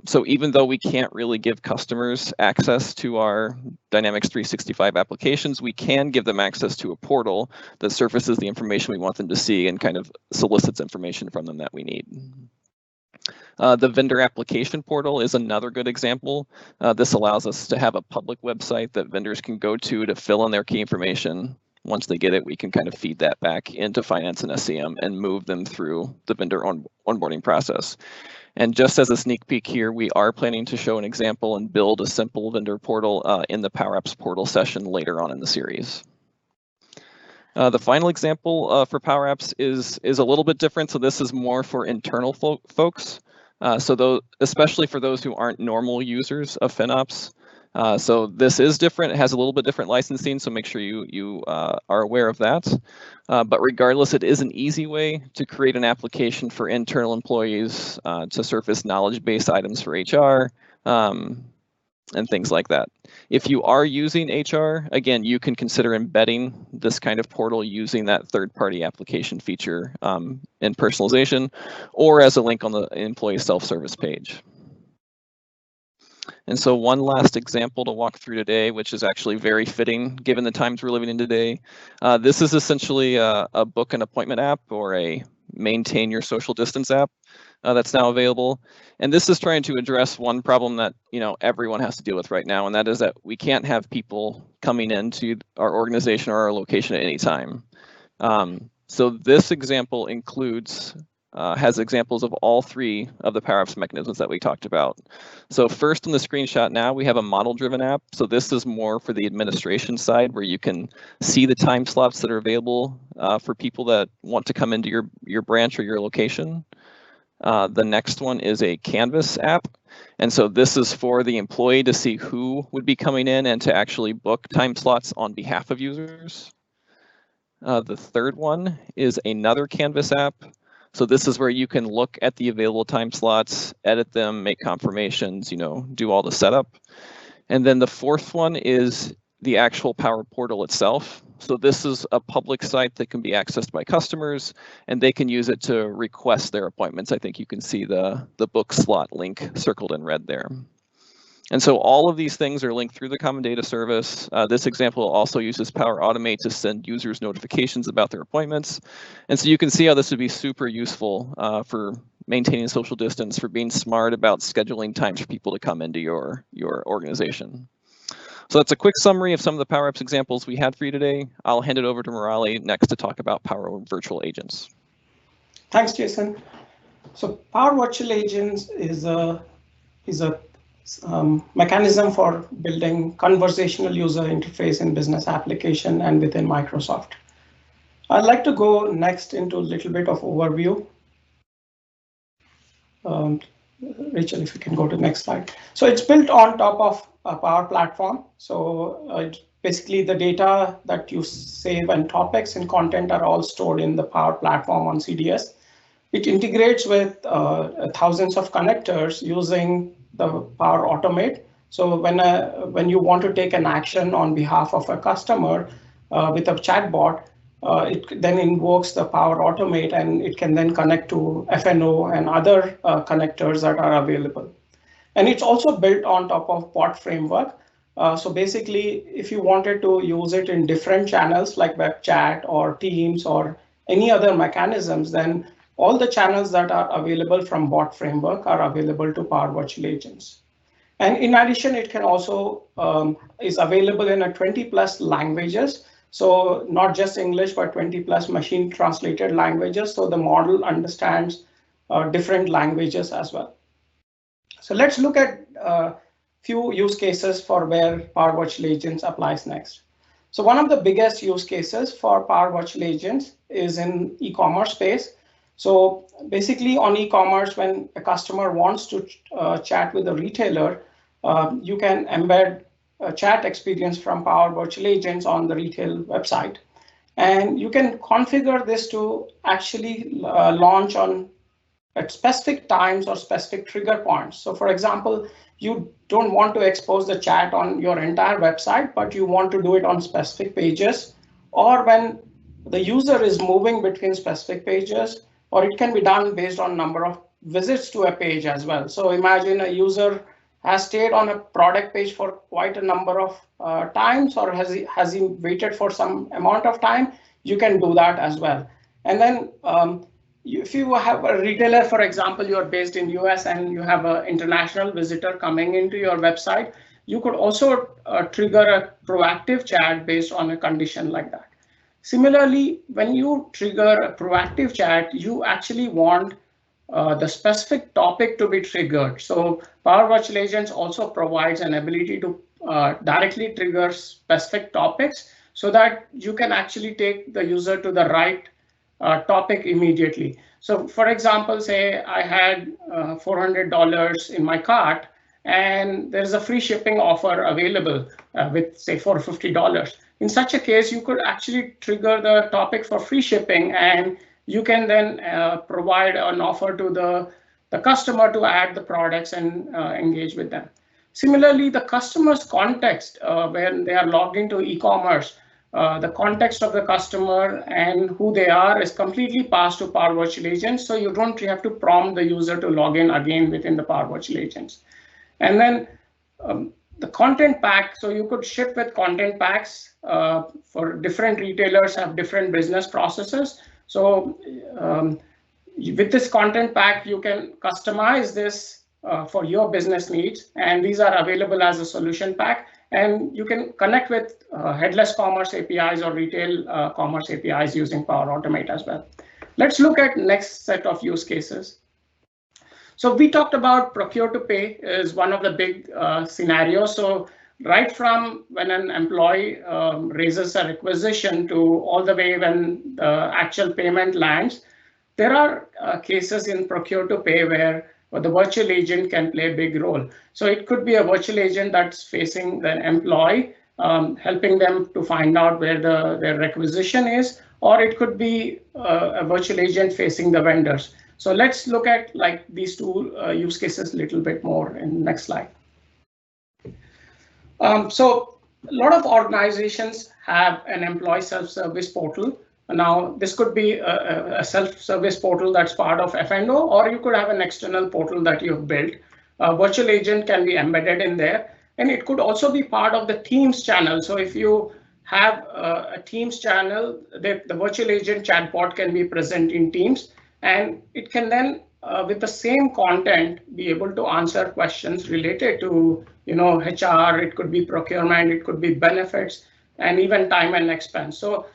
So even though we can't really give customers access to our Dynamics 365 applications, we can give them access to a portal that surfaces the information we want them to see and kind of solicits information from them that we need. The vendor application portal is another good example. This allows us to have a public website that vendors can go to fill in their key information. Once they get it, we can kind of feed that back into finance and SCM and move them through the vendor onboarding process. And just as a sneak peek here, we are planning to show an example and build a simple vendor portal in the Power Apps portal session later on in the series. The final example for Power Apps is a little bit different. So this is more for internal folks. Especially for those who aren't normal users of FinOps. So this is different. It has a little bit different licensing, so make sure you are aware of that. But regardless, it is an easy way to create an application for internal employees to surface knowledge-based items for HR and things like that. If you are using HR, again, you can consider embedding this kind of portal using that third-party application feature in personalization or as a link on the employee self-service page. And so one last example to walk through today, which is actually very fitting given the times we're living in today. This is essentially a book and appointment app or a maintain your social distance app that's now available. And this is trying to address one problem that everyone has to deal with right now, and that is that we can't have people coming into our organization or our location at any time. So this example has examples of all three of the Power Apps mechanisms that we talked about. So first in the screenshot now, we have a model-driven app. So this is more for the administration side where you can see the time slots that are available for people that want to come into your branch or your location. The next one is a Canvas app. And so this is for the employee to see who would be coming in and to actually book time slots on behalf of users. The third one is another Canvas app. So this is where you can look at the available time slots, edit them, make confirmations, do all the setup. And then the fourth one is the actual Power Portal itself. So this is a public site that can be accessed by customers, and they can use it to request their appointments. I think you can see the book slot link circled in red there. And so all of these things are linked through the Common Data Service. This example also uses Power Automate to send users notifications about their appointments. And so you can see how this would be super useful for maintaining social distance, for being smart about scheduling times for people to come into your organization. So that's a quick summary of some of the Power Apps examples we had for you today. I'll hand it over to Murali next to talk about Power Virtual Agents.
Thanks, Jason. So Power Virtual Agents is a mechanism for building conversational user interface in business application and within Microsoft. I'd like to go next into a little bit of overview. Rachel, if you can go to the next slide. So it's built on top of a Power Platform. So basically the data that you save and topics and content are all stored in the Power Platform on CDS. It integrates with thousands of connectors using the Power Automate. So when you want to take an action on behalf of a customer with a chatbot, it then invokes the Power Automate, and it can then connect to FNO and other connectors that are available. And it's also built on top of bot framework. So basically, if you wanted to use it in different channels like web chat or Teams or any other mechanisms, then all the channels that are available from bot framework are available to Power Virtual Agents. And in addition, it can also is available in 20+ languages. So not just English, but 20+ machine translated languages. So the model understands different languages as well. So let's look at a few use cases for where Power Virtual Agents applies next. So one of the biggest use cases for Power Virtual Agents is in e-commerce space. So basically on e-commerce, when a customer wants to chat with a retailer, you can embed a chat experience from Power Virtual Agents on the retail website. And you can configure this to actually launch on at specific times or specific trigger points. So for example, you don't want to expose the chat on your entire website, but you want to do it on specific pages, or when the user is moving between specific pages, or it can be done based on number of visits to a page as well. So imagine a user has stayed on a product page for quite a number of times, or has he waited for some amount of time, you can do that as well. And then if you have a retailer, for example, you're based in US and you have an international visitor coming into your website, you could also trigger a proactive chat based on a condition like that. Similarly, when you trigger a proactive chat, you actually want the specific topic to be triggered. So Power Virtual Agents also provides an ability to directly trigger specific topics so that you can actually take the user to the right topic immediately. So for example, say I had $400 in my cart and there's a free shipping offer available with say $450. In such a case, you could actually trigger the topic for free shipping, and you can then provide an offer to the customer to add the products and engage with them. Similarly, the customer's context when they are logged into e-commerce, the context of the customer and who they are is completely passed to Power Virtual Agents. So you don't have to prompt the user to log in again within the Power Virtual Agents. And then the content pack, so you could ship with content packs for different retailers have different business processes. So with this content pack, you can customize this for your business needs. And these are available as a solution pack. And you can connect with headless commerce APIs or retail commerce APIs using Power Automate as well. Let's look at next set of use cases. So we talked about procure to pay is one of the big scenarios. So right from when an employee raises a requisition to all the way when the actual payment lands, there are cases in procure to pay where the virtual agent can play a big role. So it could be a virtual agent that's facing the employee, helping them to find out where their requisition is, or it could be a virtual agent facing the vendors. So let's look at like these two use cases a little bit more in the next slide. So a lot of organizations have an employee self-service portal. Now, this could be a self-service portal that's part of F&O, or you could have an external portal that you've built. A virtual agent can be embedded in there, and it could also be part of the Teams channel. So if you have a Teams channel, the virtual agent chatbot can be present in Teams, and it can then, with the same content, be able to answer questions related to, HR. It could be procurement, it could be benefits, and even time and expense. So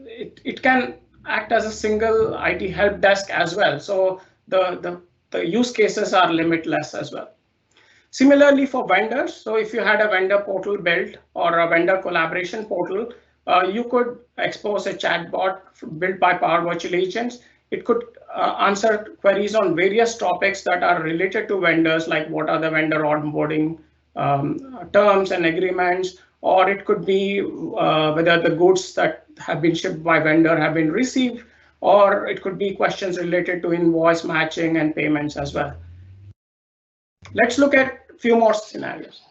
it can act as a single IT help desk as well. So the use cases are limitless as well. Similarly for vendors, so if you had a vendor portal built or a vendor collaboration portal, you could expose a chatbot built by Power Virtual Agents. It could answer queries on various topics that are related to vendors, like what are the vendor onboarding terms and agreements, or it could be whether the goods that have been shipped by vendor have been received, or it could be questions related to invoice matching and payments as well. Let's look at a few more scenarios.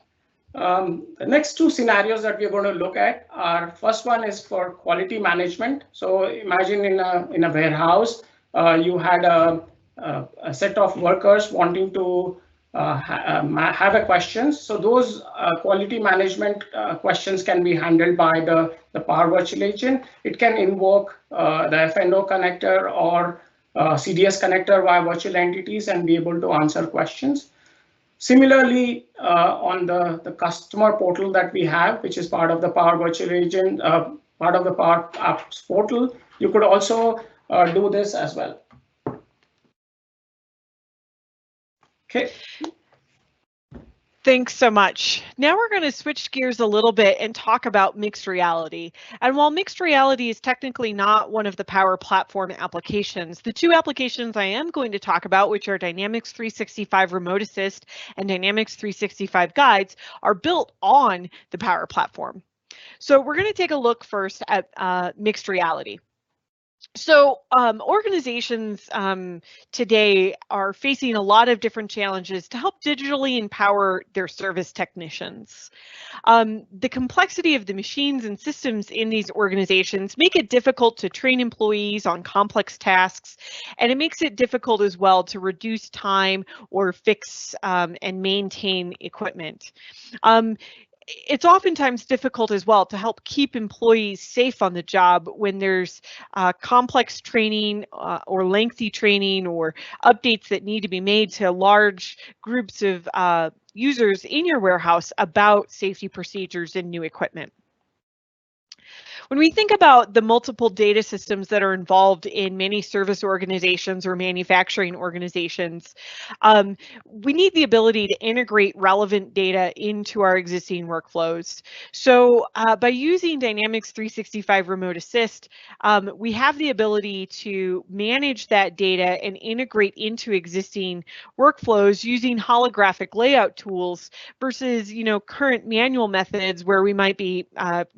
The next two scenarios that we're going to look at are, first one is for quality management. So imagine in a warehouse, you had a set of workers wanting to have a question. So those quality management questions can be handled by the Power Virtual Agent. It can invoke the F&O connector or CDS connector via virtual entities and be able to answer questions. Similarly, on the customer portal that we have, which is part of the Power Virtual Agent, part of the Power Apps portal, you could also do this as well. Okay.
Thanks so much. Now we're going to switch gears a little bit and talk about mixed reality. And while mixed reality is technically not one of the Power Platform applications, the two applications I am going to talk about, which are Dynamics 365 Remote Assist and Dynamics 365 Guides, are built on the Power Platform. So we're going to take a look first at mixed reality. So organizations today are facing a lot of different challenges to help digitally empower their service technicians. The complexity of the machines and systems in these organizations make it difficult to train employees on complex tasks, and it makes it difficult as well to reduce time or fix and maintain equipment. It's oftentimes difficult as well to help keep employees safe on the job when there's complex training or lengthy training or updates that need to be made to large groups of users in your warehouse about safety procedures and new equipment. When we think about the multiple data systems that are involved in many service organizations or manufacturing organizations, we need the ability to integrate relevant data into our existing workflows. So by using Dynamics 365 Remote Assist, we have the ability to manage that data and integrate into existing workflows using holographic layout tools versus, current manual methods where we might be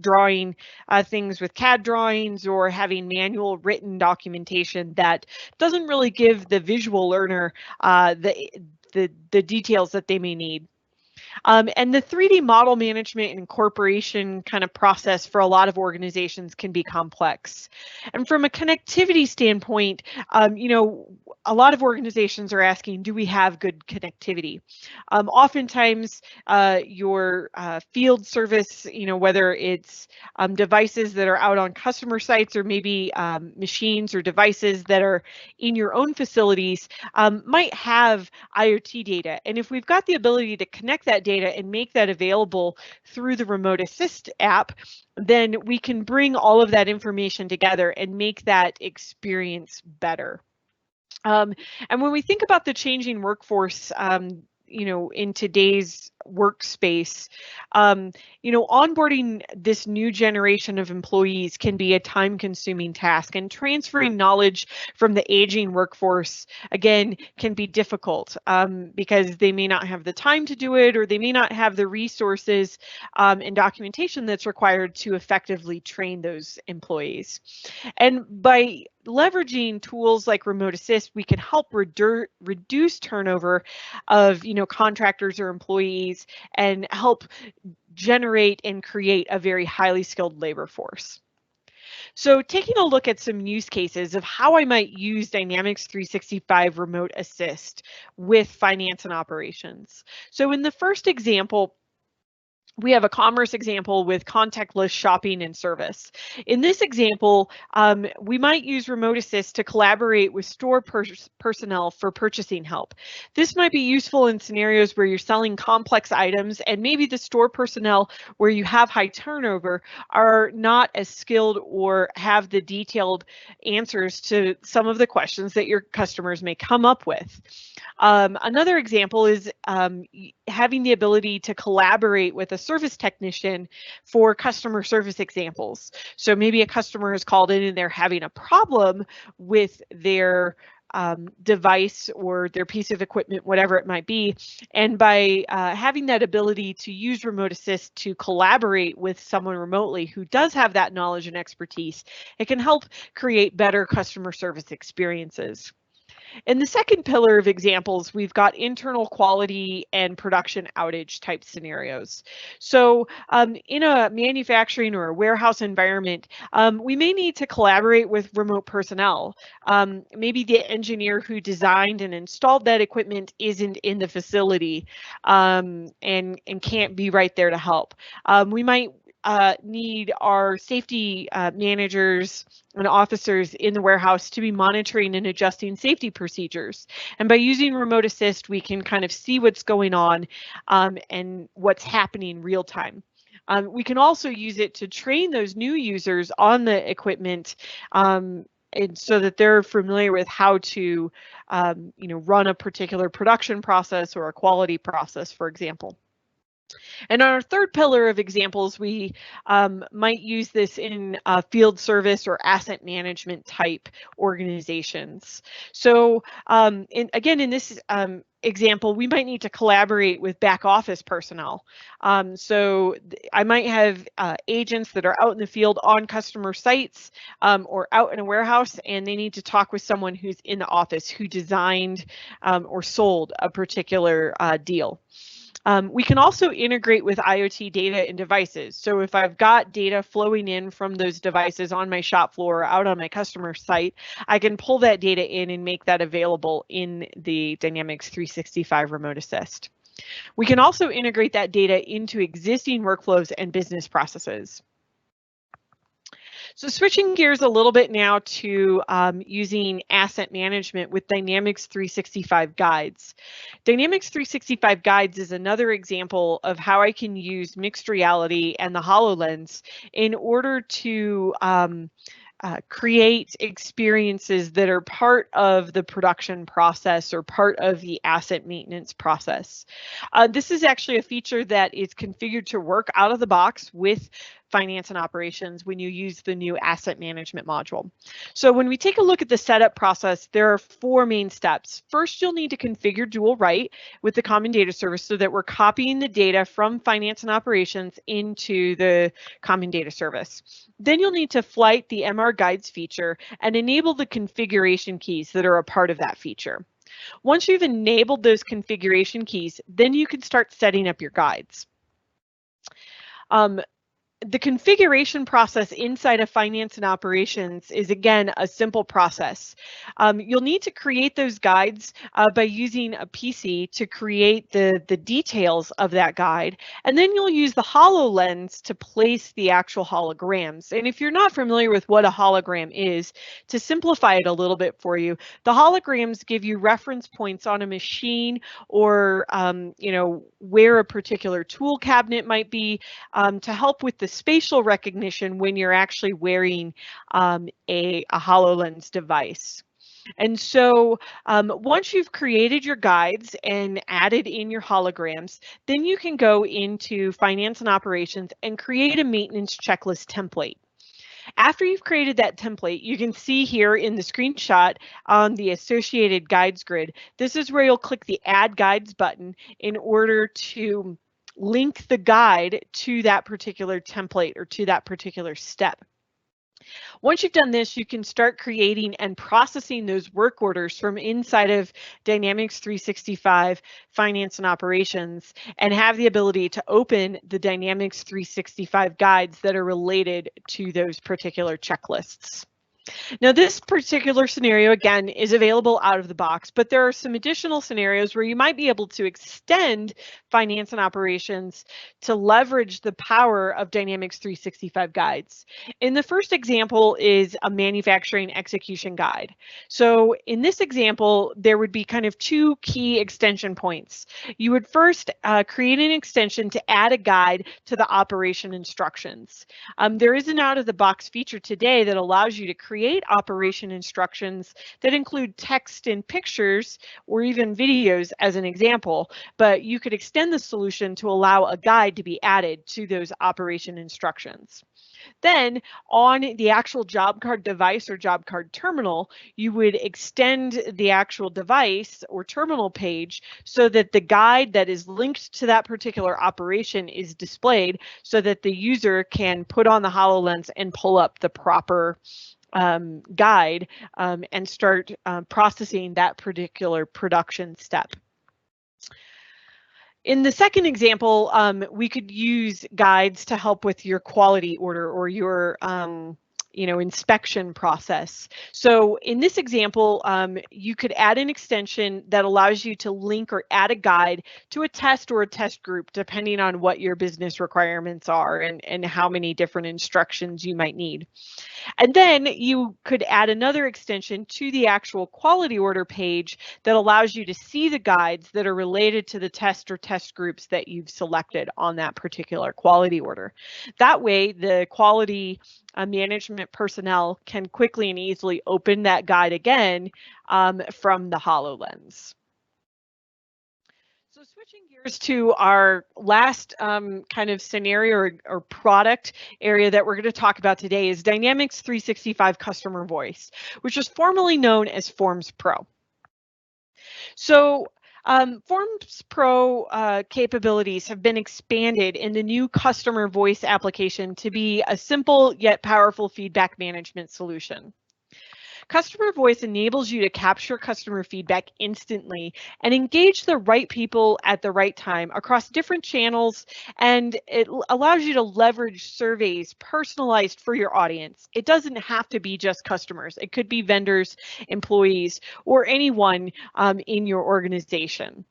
drawing things with CAD drawings or having manual written documentation that doesn't really give the visual learner the details that they may need. And the 3D model management and incorporation kind of process for a lot of organizations can be complex. And from a connectivity standpoint, a lot of organizations are asking, do we have good connectivity? Oftentimes, your field service, whether it's devices that are out on customer sites or maybe machines or devices that are in your own facilities, might have IoT data. And if we've got the ability to connect that data and make that available through the Remote Assist app, then we can bring all of that information together and make that experience better. And when we think about the changing workforce, in today's workspace, onboarding this new generation of employees can be a time-consuming task, and transferring knowledge from the aging workforce, again, can be difficult because they may not have the time to do it, or they may not have the resources and documentation that's required to effectively train those employees. And by leveraging tools like Remote Assist, we can help reduce turnover of contractors or employees and help generate and create a very highly skilled labor force. So taking a look at some use cases of how I might use Dynamics 365 Remote Assist with finance and operations. So in the first example, we have a commerce example with contactless shopping and service. In this example, we might use Remote Assist to collaborate with store personnel for purchasing help. This might be useful in scenarios where you're selling complex items and maybe the store personnel where you have high turnover are not as skilled or have the detailed answers to some of the questions that your customers may come up with. Another example is having the ability to collaborate with a service technician for customer service examples. So maybe a customer has called in and they're having a problem with their device or their piece of equipment, whatever it might be. And by having that ability to use Remote Assist to collaborate with someone remotely who does have that knowledge and expertise, it can help create better customer service experiences. In the second pillar of examples, we've got internal quality and production outage type scenarios. So in a manufacturing or a warehouse environment, we may need to collaborate with remote personnel. Maybe the engineer who designed and installed that equipment isn't in the facility and can't be right there to help. We might need our safety managers and officers in the warehouse to be monitoring and adjusting safety procedures. And by using Remote Assist, we can kind of see what's going on and what's happening real time. We can also use it to train those new users on the equipment and so that they're familiar with how to run a particular production process or a quality process, for example. And our third pillar of examples, we might use this in field service or asset management type organizations. So again, in this example, we might need to collaborate with back office personnel. So I might have agents that are out in the field on customer sites or out in a warehouse, and they need to talk with someone who's in the office who designed or sold a particular deal. We can also integrate with IoT data and devices. So if I've got data flowing in from those devices on my shop floor or out on my customer site, I can pull that data in and make that available in the Dynamics 365 Remote Assist. We can also integrate that data into existing workflows and business processes. So switching gears a little bit now to using asset management with Dynamics 365 Guides. Dynamics 365 Guides is another example of how I can use mixed reality and the HoloLens in order to create experiences that are part of the production process or part of the asset maintenance process. This is actually a feature that is configured to work out of the box with finance and operations when you use the new asset management module. So when we take a look at the setup process, there are 4 main steps. First, you'll need to configure dual write with the common data service so that we're copying the data from finance and operations into the common data service. Then you'll need to flight the MR Guides feature and enable the configuration keys that are a part of that feature. Once you've enabled those configuration keys, then you can start setting up your guides. The configuration process inside of finance and operations is, again, a simple process. You'll need to create those guides by using a PC to create the details of that guide, and then you'll use the HoloLens to place the actual holograms. And if you're not familiar with what a hologram is, to simplify it a little bit for you, the holograms give you reference points on a machine or you know, where a particular tool cabinet might be to help with the spatial recognition when you're actually wearing a HoloLens device. And so once you've created your guides and added in your holograms, then you can go into finance and operations and create a maintenance checklist template. After you've created that template, you can see here in the screenshot on the associated guides grid, this is where you'll click the Add Guides button in order to link the guide to that particular template or to that particular step. Once you've done this, you can start creating and processing those work orders from inside of Dynamics 365 Finance and Operations and have the ability to open the Dynamics 365 guides that are related to those particular checklists. Now, this particular scenario, again, is available out of the box, but there are some additional scenarios where you might be able to extend finance and operations to leverage the power of Dynamics 365 guides. In the first example is a manufacturing execution guide. So in this example, there would be kind of 2 key extension points. You would first create an extension to add a guide to the operation instructions. There is an out-of-the-box feature today that allows you to create operation instructions that include text and pictures or even videos as an example, but you could extend the solution to allow a guide to be added to those operation instructions. Then on the actual job card device or job card terminal, you would extend the actual device or terminal page so that the guide that is linked to that particular operation is displayed so that the user can put on the HoloLens and pull up the proper guide and start processing that particular production step. In the second example, we could use guides to help with your quality order or your inspection process. So in this example, you could add an extension that allows you to link or add a guide to a test or a test group, depending on what your business requirements are and how many different instructions you might need. And then you could add another extension to the actual quality order page that allows you to see the guides that are related to the test or test groups that you've selected on that particular quality order. That way, the quality management personnel can quickly and easily open that guide again from the HoloLens. So switching gears gears to our last kind of scenario or product area that we're going to talk about today is Dynamics 365 Customer Voice, which is formerly known as Forms Pro. So Forms Pro capabilities have been expanded in the new Customer Voice application to be a simple yet powerful feedback management solution. Customer Voice enables you to capture customer feedback instantly and engage the right people at the right time across different channels, and it allows you to leverage surveys personalized for your audience. It doesn't have to be just customers. It could be vendors, employees, or anyone in your organization.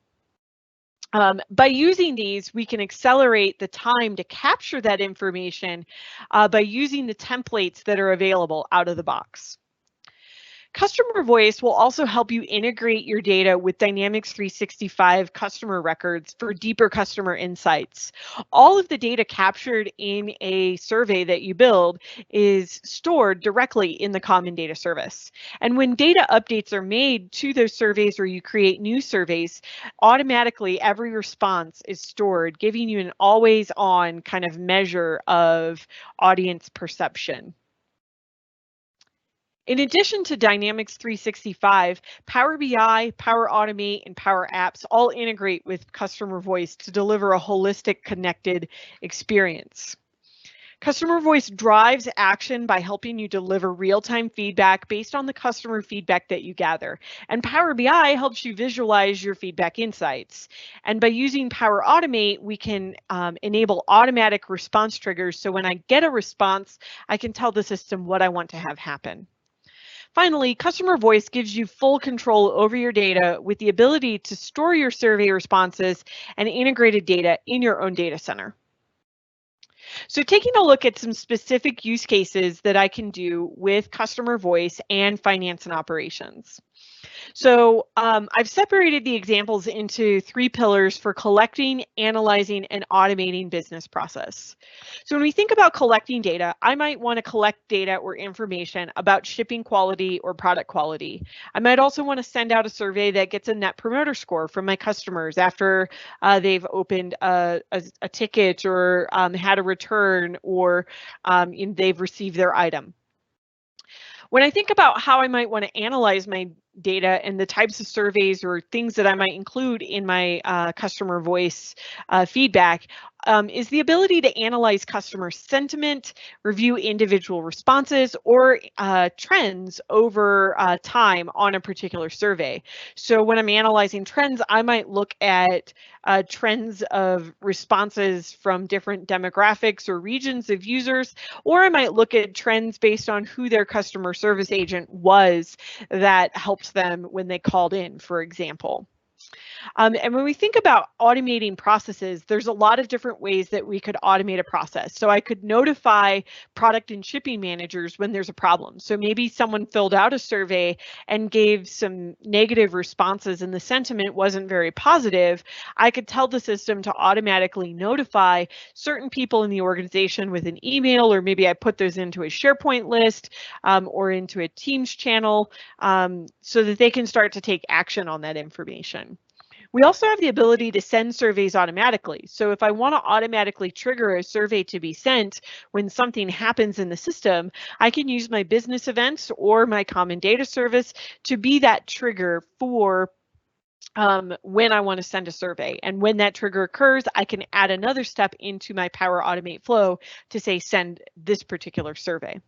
By using these, we can accelerate the time to capture that information by using the templates that are available out of the box. Customer Voice will also help you integrate your data with Dynamics 365 customer records for deeper customer insights. All of the data captured in a survey that you build is stored directly in the Common Data Service. And when data updates are made to those surveys or you create new surveys, automatically every response is stored, giving you an always-on kind of measure of audience perception. In addition to Dynamics 365, Power BI, Power Automate, and Power Apps all integrate with Customer Voice to deliver a holistic, connected experience. Customer Voice drives action by helping you deliver real-time feedback based on the customer feedback that you gather. And Power BI helps you visualize your feedback insights. And by using Power Automate, we can enable automatic response triggers. So when I get a response, I can tell the system what I want to have happen. Finally, Customer Voice gives you full control over your data with the ability to store your survey responses and integrated data in your own data center. So taking a look at some specific use cases that I can do with Customer Voice and finance and operations. So I've separated the examples into 3 pillars for collecting, analyzing, and automating business process. So when we think about collecting data, I might want to collect data or information about shipping quality or product quality. I might also want to send out a survey that gets a Net Promoter Score from my customers after they've opened a ticket or had a return or they've received their item. When I think about how I might want to analyze my data and the types of surveys or things that I might include in my Customer Voice feedback, is the ability to analyze customer sentiment, review individual responses, or trends over time on a particular survey. So when I'm analyzing trends, I might look at trends of responses from different demographics or regions of users, or I might look at trends based on who their customer service agent was that helped them when they called in, for example. And when we think about automating processes, there's a lot of different ways that we could automate a process. So I could notify product and shipping managers when there's a problem. So maybe someone filled out a survey and gave some negative responses and the sentiment wasn't very positive. I could tell the system to automatically notify certain people in the organization with an email, or maybe I put those into a SharePoint list or into a Teams channel so that they can start to take action on that information. We also have the ability to send surveys automatically. So if I want to automatically trigger a survey to be sent when something happens in the system, I can use my business events or my common data service to be that trigger for when I want to send a survey. And when that trigger occurs, I can add another step into my Power Automate flow to say, send this particular survey.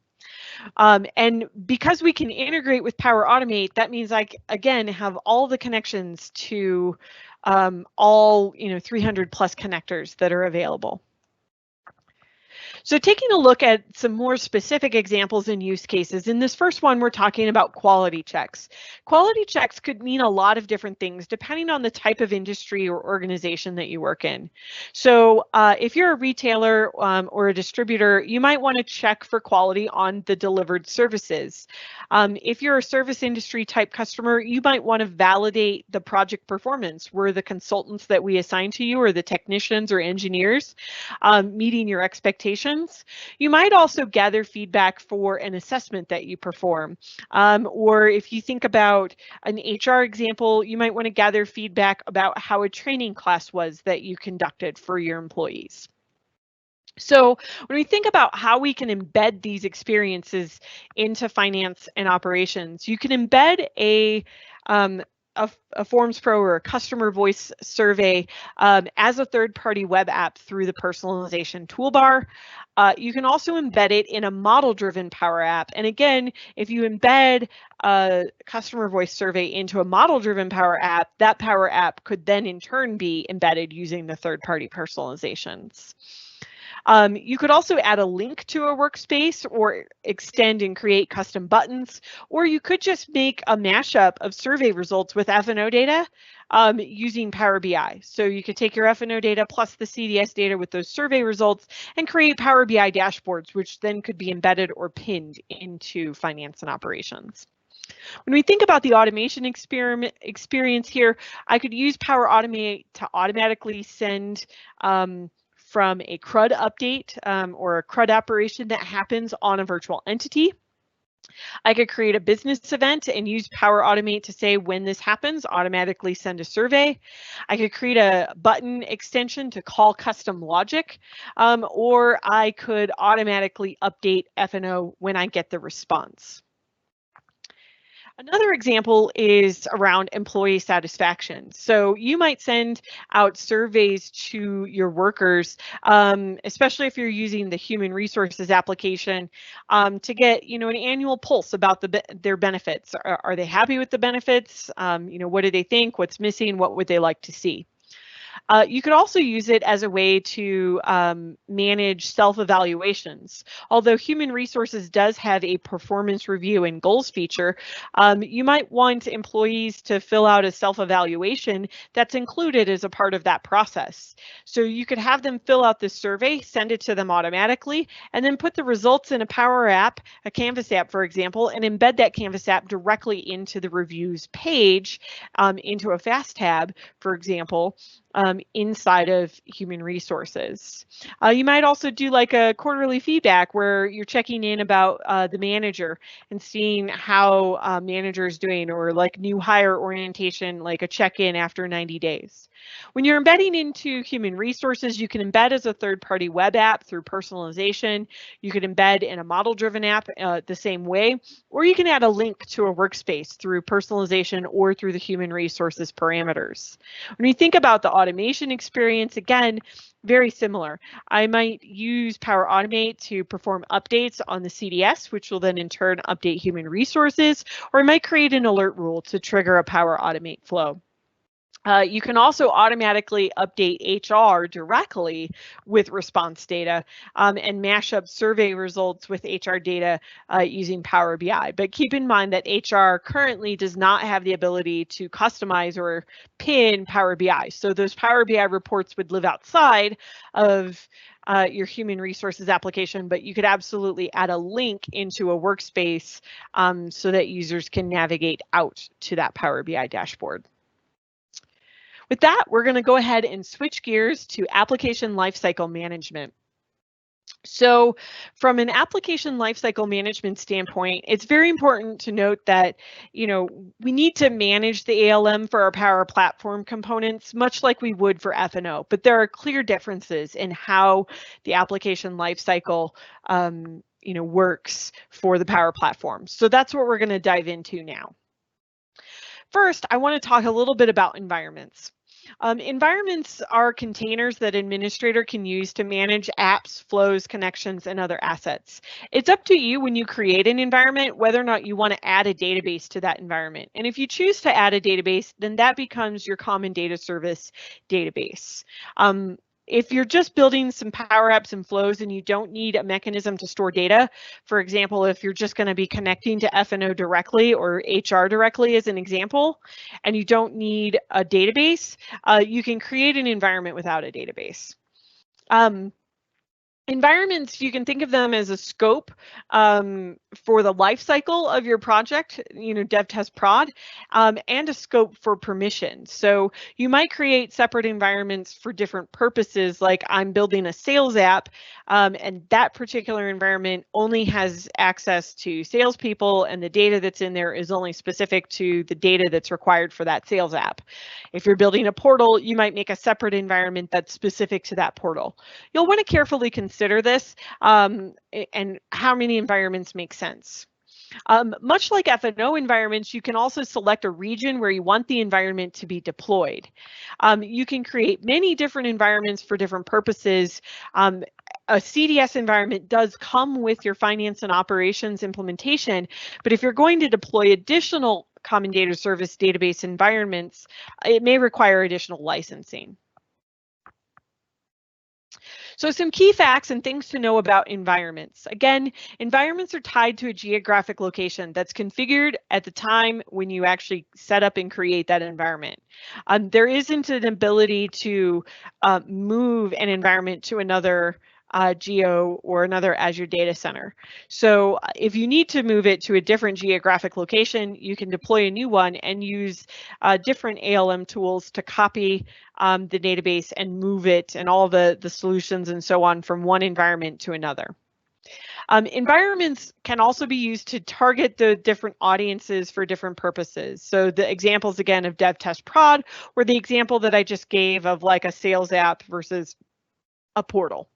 And because we can integrate with Power Automate, that means I, again, have all the connections to all 300 plus connectors that are available. So taking a look at some more specific examples and use cases, in this first one, we're talking about quality checks. Quality checks could mean a lot of different things depending on the type of industry or organization that you work in. So if you're a retailer or a distributor, you might want to check for quality on the delivered services. If you're a service industry type customer, you might want to validate the project performance. Were the consultants that we assign to you or the technicians or engineers meeting your expectations? operations. You might also gather feedback for an assessment that you perform. Or if you think about an HR example, you might want to gather feedback about how a training class was that you conducted for your employees. So when we think about how we can embed these experiences into finance and operations, you can embed a Forms Pro or a customer voice survey as a third-party web app through the personalization toolbar. You can also embed it in a model-driven Power App. And again, if you embed a customer voice survey into a model-driven Power App, that Power App could then in turn be embedded using the third-party personalizations. You could also add a link to a workspace or extend and create custom buttons, or you could just make a mashup of survey results with F&O data using Power BI. So you could take your F&O data plus the CDS data with those survey results and create Power BI dashboards, which then could be embedded or pinned into finance and operations. When we think about the automation experience here, I could use Power Automate to automatically send from a CRUD update or a CRUD operation that happens on a virtual entity. I could create a business event and use Power Automate to say when this happens, automatically send a survey. I could create a button extension to call custom logic, or I could automatically update F&O when I get the response. Another example is around employee satisfaction. So you might send out surveys to your workers, especially if you're using the human resources application, to get an annual pulse about their benefits. Are they happy with the benefits? What do they think? What's missing? What would they like to see? You could also use it as a way to manage self-evaluations. Although Human Resources does have a performance review and goals feature, you might want employees to fill out a self-evaluation that's included as a part of that process. So you could have them fill out this survey, send it to them automatically, and then put the results in a Power App, a Canvas app, for example, and embed that Canvas app directly into the reviews page, into a fast tab, for example, inside of Human Resources. You might also do like a quarterly feedback where you're checking in about the manager and seeing how manager is doing, or like new hire orientation, like a check-in after 90 days. When you're embedding into Human Resources, you can embed as a third-party web app through personalization. You could embed in a model-driven app the same way, or you can add a link to a workspace through personalization or through the Human Resources parameters. When we think about the automation experience, again, very similar. I might use Power Automate to perform updates on the CDS, which will then in turn update Human Resources, or I might create an alert rule to trigger a Power Automate flow. You can also automatically update HR directly with response data and mash up survey results with HR data using Power BI. But keep in mind that HR currently does not have the ability to customize or pin Power BI. So those Power BI reports would live outside of your Human Resources application, but you could absolutely add a link into a workspace so that users can navigate out to that Power BI dashboard. With that, we're going to go ahead and switch gears to Application Lifecycle Management. So from an application lifecycle management standpoint, it's very important to note that, we need to manage the ALM for our Power Platform components, much like we would for F&O, but there are clear differences in how the application lifecycle works for the Power Platform. So that's what we're going to dive into now. First, I want to talk a little bit about environments. Environments are containers that administrator can use to manage apps, flows, connections, and other assets. It's up to you when you create an environment whether or not you want to add a database to that environment. And if you choose to add a database, then that becomes your common data service database. If you're just building some Power Apps and flows and you don't need a mechanism to store data, for example, if you're just going to be connecting to F&O directly or HR directly as an example, and you don't need a database, you can create an environment without a database. Environments, you can think of them as a scope for the life cycle of your project, dev, test, prod, and a scope for permission. So you might create separate environments for different purposes, like I'm building a sales app, and that particular environment only has access to salespeople, and the data that's in there is only specific to the data that's required for that sales app. If you're building a portal, you might make a separate environment that's specific to that portal. You'll want to carefully consider this and how many environments make sense. Much like F&O environments, you can also select a region where you want the environment to be deployed. You can create many different environments for different purposes. A CDS environment does come with your finance and operations implementation, but if you're going to deploy additional common data service database environments, it may require additional licensing. So some key facts and things to know about environments. Again, environments are tied to a geographic location that's configured at the time when you actually set up and create that environment. There isn't an ability to move an environment to another geo or another Azure data center. So if you need to move it to a different geographic location, you can deploy a new one and use different ALM tools to copy the database and move it and all the solutions and so on from one environment to another. Environments can also be used to target the different audiences for different purposes. So the examples again of dev, test, prod were the example that I just gave of like a sales app versus a portal.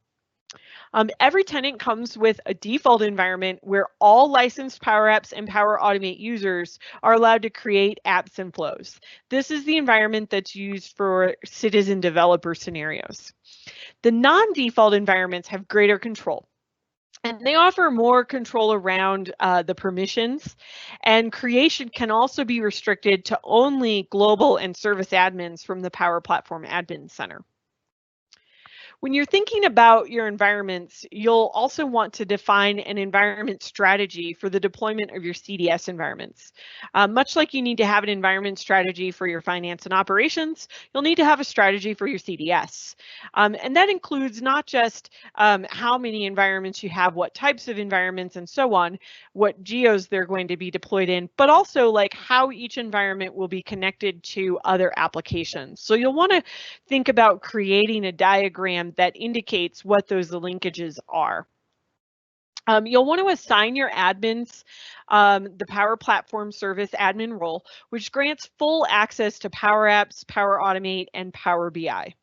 Every tenant comes with a default environment where all licensed Power Apps and Power Automate users are allowed to create apps and flows. This is the environment that's used for citizen developer scenarios. The non-default environments have greater control, and they offer more control around the permissions, and creation can also be restricted to only global and service admins from the Power Platform Admin Center. When you're thinking about your environments, you'll also want to define an environment strategy for the deployment of your CDS environments. Much like you need to have an environment strategy for your finance and operations, you'll need to have a strategy for your CDS. And that includes not just how many environments you have, what types of environments and so on, what geos they're going to be deployed in, but also like how each environment will be connected to other applications. So you'll want to think about creating a diagram that indicates what those linkages are. You'll want to assign your admins the Power Platform Service admin role, which grants full access to Power Apps, Power Automate, and Power BI.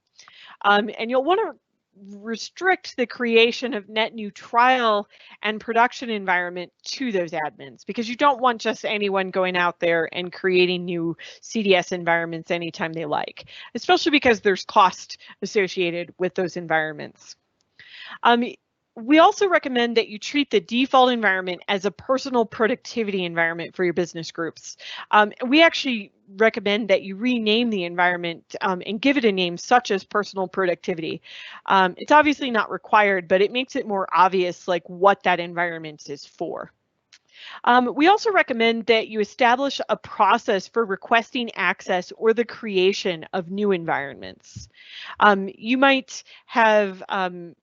And you'll want to restrict the creation of net new trial and production environment to those admins, because you don't want just anyone going out there and creating new CDS environments anytime they like, especially because there's cost associated with those environments. We also recommend that you treat the default environment as a personal productivity environment for your business groups. We actually recommend that you rename the environment and give it a name such as personal productivity. It's obviously not required, but it makes it more obvious like what that environment is for. We also recommend that you establish a process for requesting access or the creation of new environments. You might have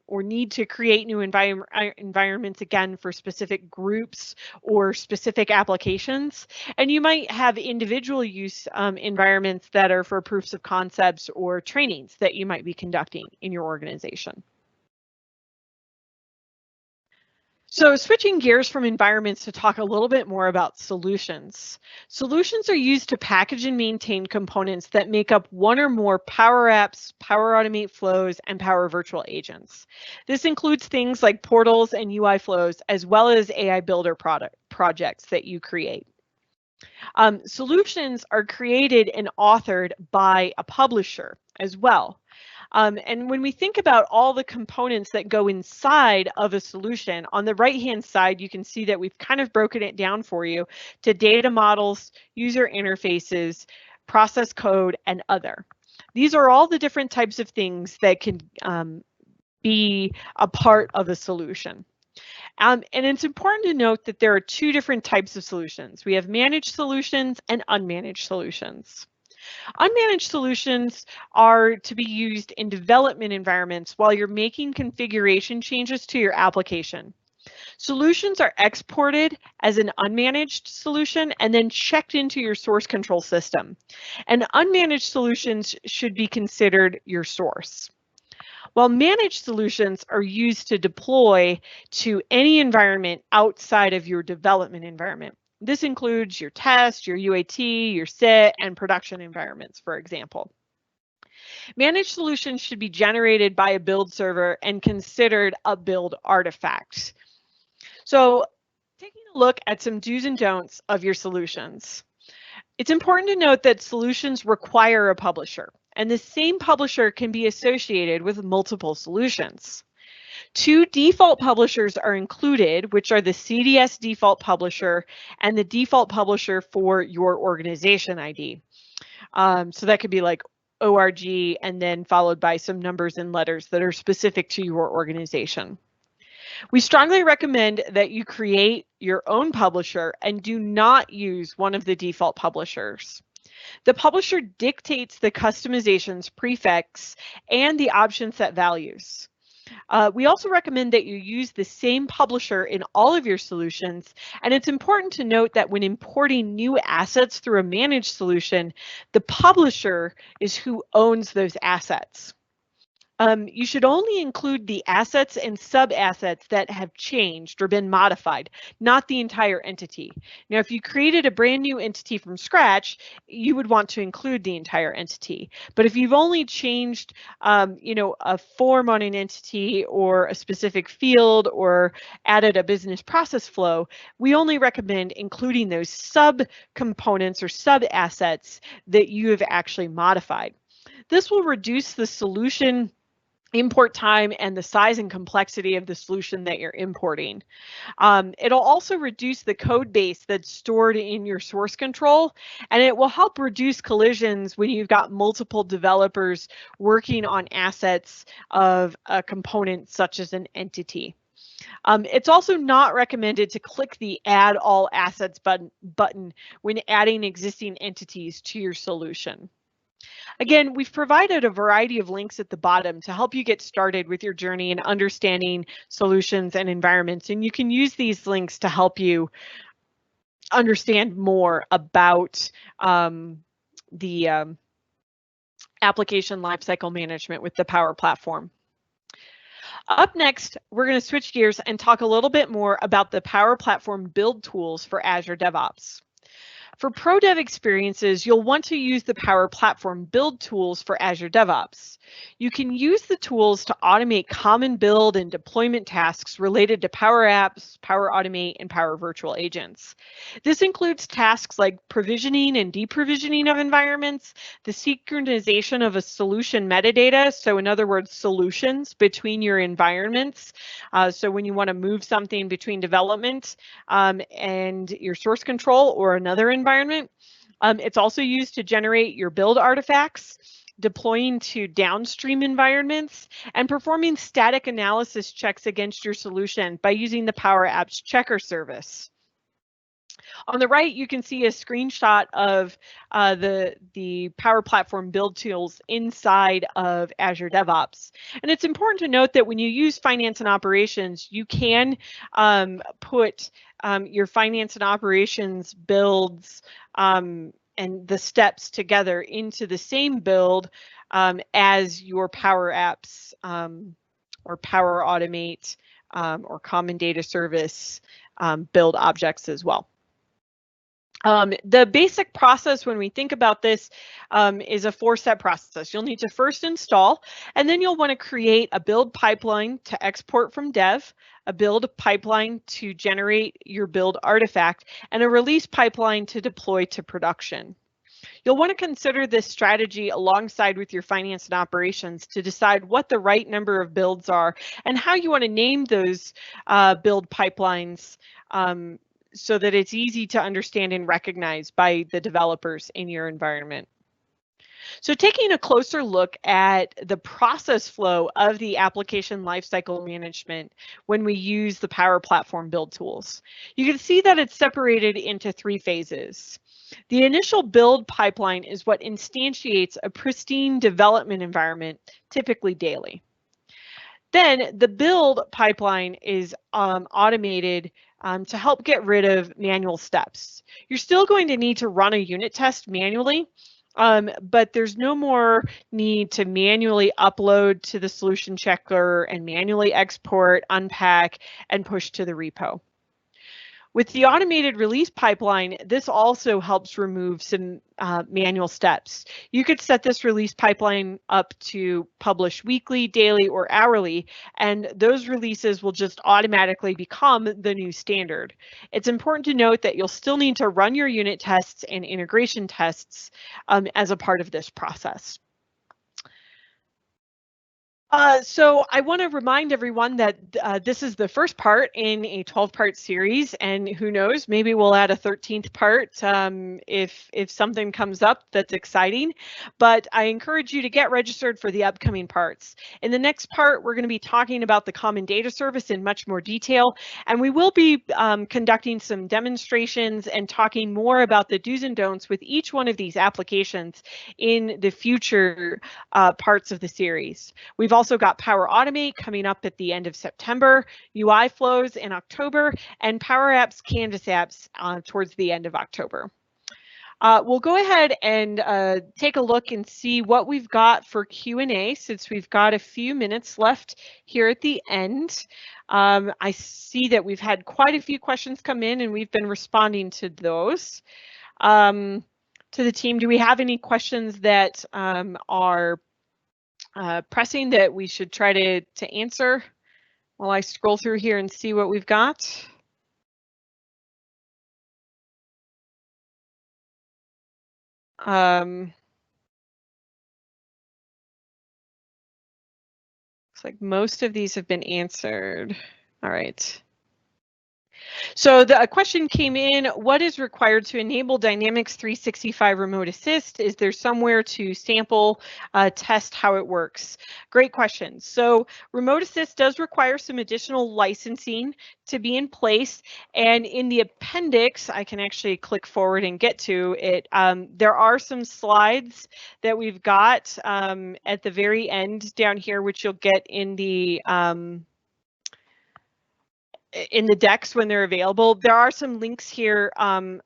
or need to create new environments again for specific groups or specific applications, and you might have individual use environments that are for proofs of concepts or trainings that you might be conducting in your organization. So switching gears from environments to talk a little bit more about solutions. Solutions are used to package and maintain components that make up one or more Power Apps, Power Automate flows, and Power Virtual Agents. This includes things like portals and UI flows, as well as AI Builder projects that you create. Solutions are created and authored by a publisher as well. And when we think about all the components that go inside of a solution, on the right-hand side, you can see that we've kind of broken it down for you to data models, user interfaces, process code, and other. These are all the different types of things that can be a part of a solution. And it's important to note that there are two different types of solutions. We have managed solutions and unmanaged solutions. Unmanaged solutions are to be used in development environments while you're making configuration changes to your application. Solutions are exported as an unmanaged solution and then checked into your source control system. And unmanaged solutions should be considered your source. While managed solutions are used to deploy to any environment outside of your development environment. This includes your test, your UAT, your SIT, and production environments, for example. Managed solutions should be generated by a build server and considered a build artifact. So, taking a look at some do's and don'ts of your solutions. It's important to note that solutions require a publisher, and the same publisher can be associated with multiple solutions. 2 default publishers are included, which are the CDS default publisher and the default publisher for your organization ID. So that could be like ORG and then followed by some numbers and letters that are specific to your organization. We strongly recommend that you create your own publisher and do not use one of the default publishers. The publisher dictates the customizations, prefix, and the option set values. We also recommend that you use the same publisher in all of your solutions, and it's important to note that when importing new assets through a managed solution, the publisher is who owns those assets. You should only include the assets and sub-assets that have changed or been modified, not the entire entity. Now, if you created a brand new entity from scratch, you would want to include the entire entity. But if you've only changed, a form on an entity or a specific field or added a business process flow, we only recommend including those sub-components or sub-assets that you have actually modified. This will reduce the solution import time and the size and complexity of the solution that you're importing. It'll also reduce the code base that's stored in your source control, and it will help reduce collisions when you've got multiple developers working on assets of a component such as an entity. It's also not recommended to click the Add All Assets button when adding existing entities to your solution. Again, we've provided a variety of links at the bottom to help you get started with your journey in understanding solutions and environments, and you can use these links to help you understand more about the application lifecycle management with the Power Platform. Up next, we're going to switch gears and talk a little bit more about the Power Platform build tools for Azure DevOps. For pro dev experiences, you'll want to use the Power Platform build tools for Azure DevOps. You can use the tools to automate common build and deployment tasks related to Power Apps, Power Automate, and Power Virtual Agents. This includes tasks like provisioning and deprovisioning of environments, the synchronization of a solution metadata, so in other words, solutions between your environments. So when you want to move something between development and your source control or another environment. It's also used to generate your build artifacts, deploying to downstream environments, and performing static analysis checks against your solution by using the Power Apps Checker service. On the right, you can see a screenshot of the Power Platform build tools inside of Azure DevOps. And it's important to note that when you use finance and operations, you can put your finance and operations builds and the steps together into the same build as your Power Apps or Power Automate or Common Data Service build objects as well. The basic process when we think about this is a 4-step process. You'll need to first install, and then you'll want to create a build pipeline to export from dev, a build pipeline to generate your build artifact, and a release pipeline to deploy to production. You'll want to consider this strategy alongside with your finance and operations to decide what the right number of builds are and how you want to name those build pipelines so that it's easy to understand and recognize by the developers in your environment. So taking a closer look at the process flow of the application lifecycle management when we use the Power Platform build tools, you can see that it's separated into 3 phases. The initial build pipeline is what instantiates a pristine development environment, typically daily. Then the build pipeline is automated to help get rid of manual steps. You're still going to need to run a unit test manually, but there's no more need to manually upload to the solution checker and manually export, unpack, and push to the repo. With the automated release pipeline, this also helps remove some manual steps. You could set this release pipeline up to publish weekly, daily, or hourly, and those releases will just automatically become the new standard. It's important to note that you'll still need to run your unit tests and integration tests as a part of this process. So I want to remind everyone that this is the first part in a 12-part series, and who knows, maybe we'll add a 13th part if something comes up that's exciting. But I encourage you to get registered for the upcoming parts. In the next part, we're going to be talking about the Common Data Service in much more detail, and we will be conducting some demonstrations and talking more about the do's and don'ts with each one of these applications in the future parts of the series. We've also got Power Automate coming up at the end of September, UI Flows in October, and Power Apps, Canvas Apps towards the end of October. We'll go ahead and take a look and see what we've got for Q&A, since we've got a few minutes left here at the end. I see that we've had quite a few questions come in, and we've been responding to those. To the team, do we have any questions that are pressing that we should try to answer while I scroll through here and see what we've got? Looks like most of these have been answered. All right. So a question came in, what is required to enable Dynamics 365 Remote Assist? Is there somewhere to sample, test how it works? Great question. So Remote Assist does require some additional licensing to be in place. And in the appendix, I can actually click forward and get to it. There are some slides that we've got at the very end down here, which you'll get in the decks when they're available. There are some links here on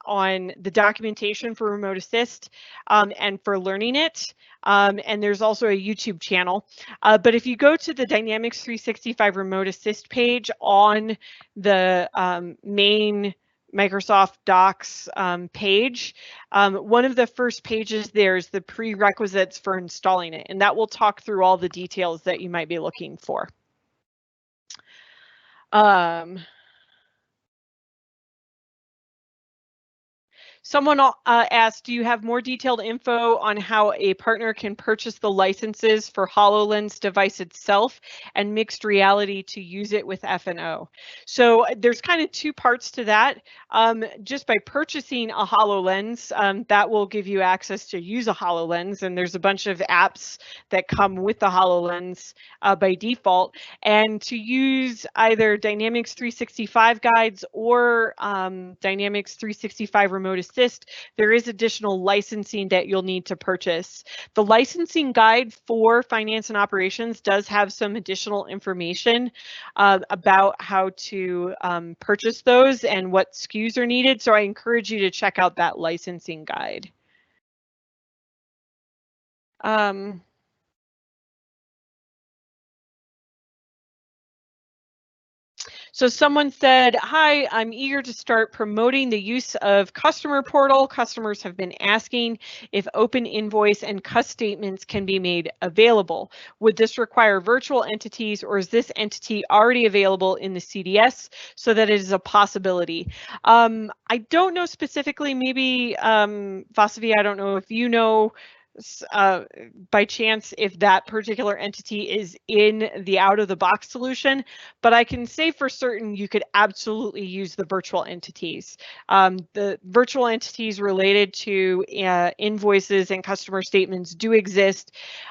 the documentation for Remote Assist and for learning it. And there's also a YouTube channel. But if you go to the Dynamics 365 Remote Assist page on the main Microsoft Docs page, one of the first pages there is the prerequisites for installing it, and that will talk through all the details that you might be looking for. Someone asked, do you have more detailed info on how a partner can purchase the licenses for HoloLens device itself and mixed reality to use it with F&O? So there's kind of two parts to that. Just by purchasing a HoloLens, that will give you access to use a HoloLens, and there's a bunch of apps that come with the HoloLens by default. And to use either Dynamics 365 guides or Dynamics 365 Remote Assist, there is additional licensing that you'll need to purchase. The licensing guide for finance and operations does have some additional information about how to purchase those and what SKUs are needed. So I encourage you to check out that licensing guide. So someone said, hi, I'm eager to start promoting the use of customer portal. Customers have been asking if open invoice and cust statements can be made available. Would this require virtual entities, or is this entity already available in the CDS so that it is a possibility? I don't know specifically, maybe Vasavi, I don't know if you know by chance if that particular entity is in the out-of-the-box solution, but I can say for certain you could absolutely use the virtual entities. The virtual entities related to invoices and customer statements do exist.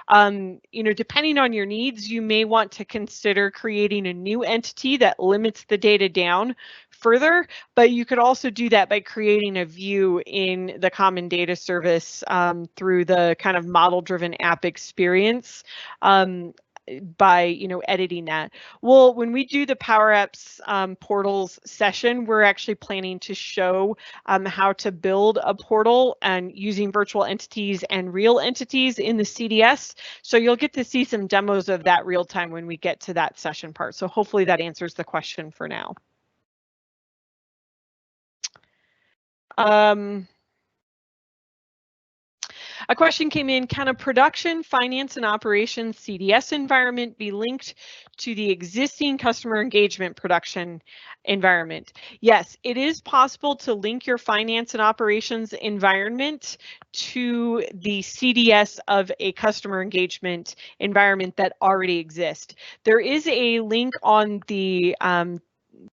Depending on your needs, you may want to consider creating a new entity that limits the data down further, but you could also do that by creating a view in the Common Data Service through the kind of model-driven app experience. By editing that. Well, when we do the Power Apps portals session, we're actually planning to show how to build a portal and using virtual entities and real entities in the CDS. So you'll get to see some demos of that real time when we get to that session part. So hopefully that answers the question for now. A question came in, can a production, finance, and operations CDS environment be linked to the existing customer engagement production environment? Yes, it is possible to link your finance and operations environment to the CDS of a customer engagement environment that already exists. There is a link on the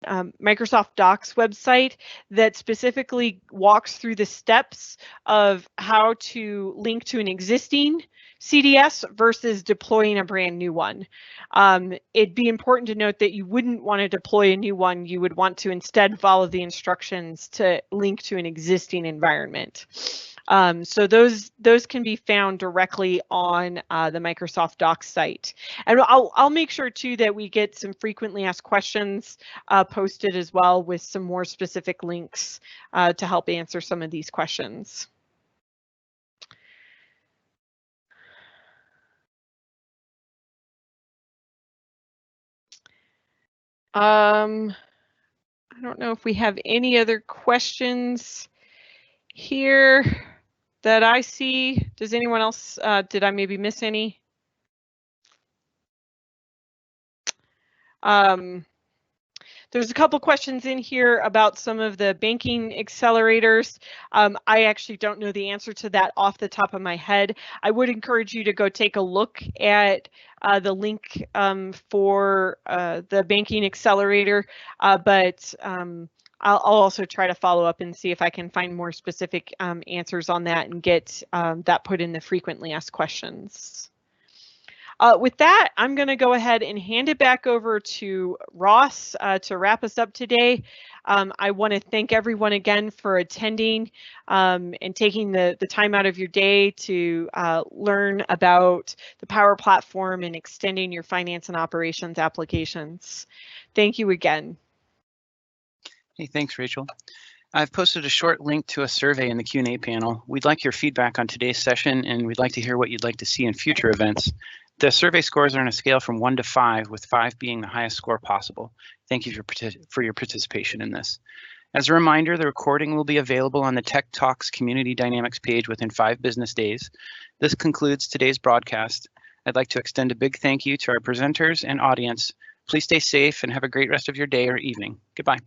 Microsoft Docs website that specifically walks through the steps of how to link to an existing CDS versus deploying a brand new one. It'd be important to note that you wouldn't want to deploy a new one. You would want to instead follow the instructions to link to an existing environment. So those can be found directly on the Microsoft Docs site. And I'll make sure too that we get some frequently asked questions posted as well with some more specific links to help answer some of these questions. I don't know if we have any other questions here that I see. Does anyone else, did I maybe miss any? There's a couple questions in here about some of the banking accelerators. I actually don't know the answer to that off the top of my head. I would encourage you to go take a look at the link for the banking accelerator, but I'll also try to follow up and see if I can find more specific answers on that and get that put in the frequently asked questions. With that, I'm going to go ahead and hand it back over to Ross to wrap us up today. I want to thank everyone again for attending and taking the time out of your day to learn about the Power Platform and extending your finance and operations applications. Thank you again.
Hey, thanks, Rachel. I've posted a short link to a survey in the Q&A panel. We'd like your feedback on today's session, and we'd like to hear what you'd like to see in future events. The survey scores are on a scale from 1 to 5, with 5 being the highest score possible. Thank you for your participation in this. As a reminder, the recording will be available on the TechTalks Community Dynamics page within 5 business days. This concludes today's broadcast. I'd like to extend a big thank you to our presenters and audience. Please stay safe and have a great rest of your day or evening. Goodbye.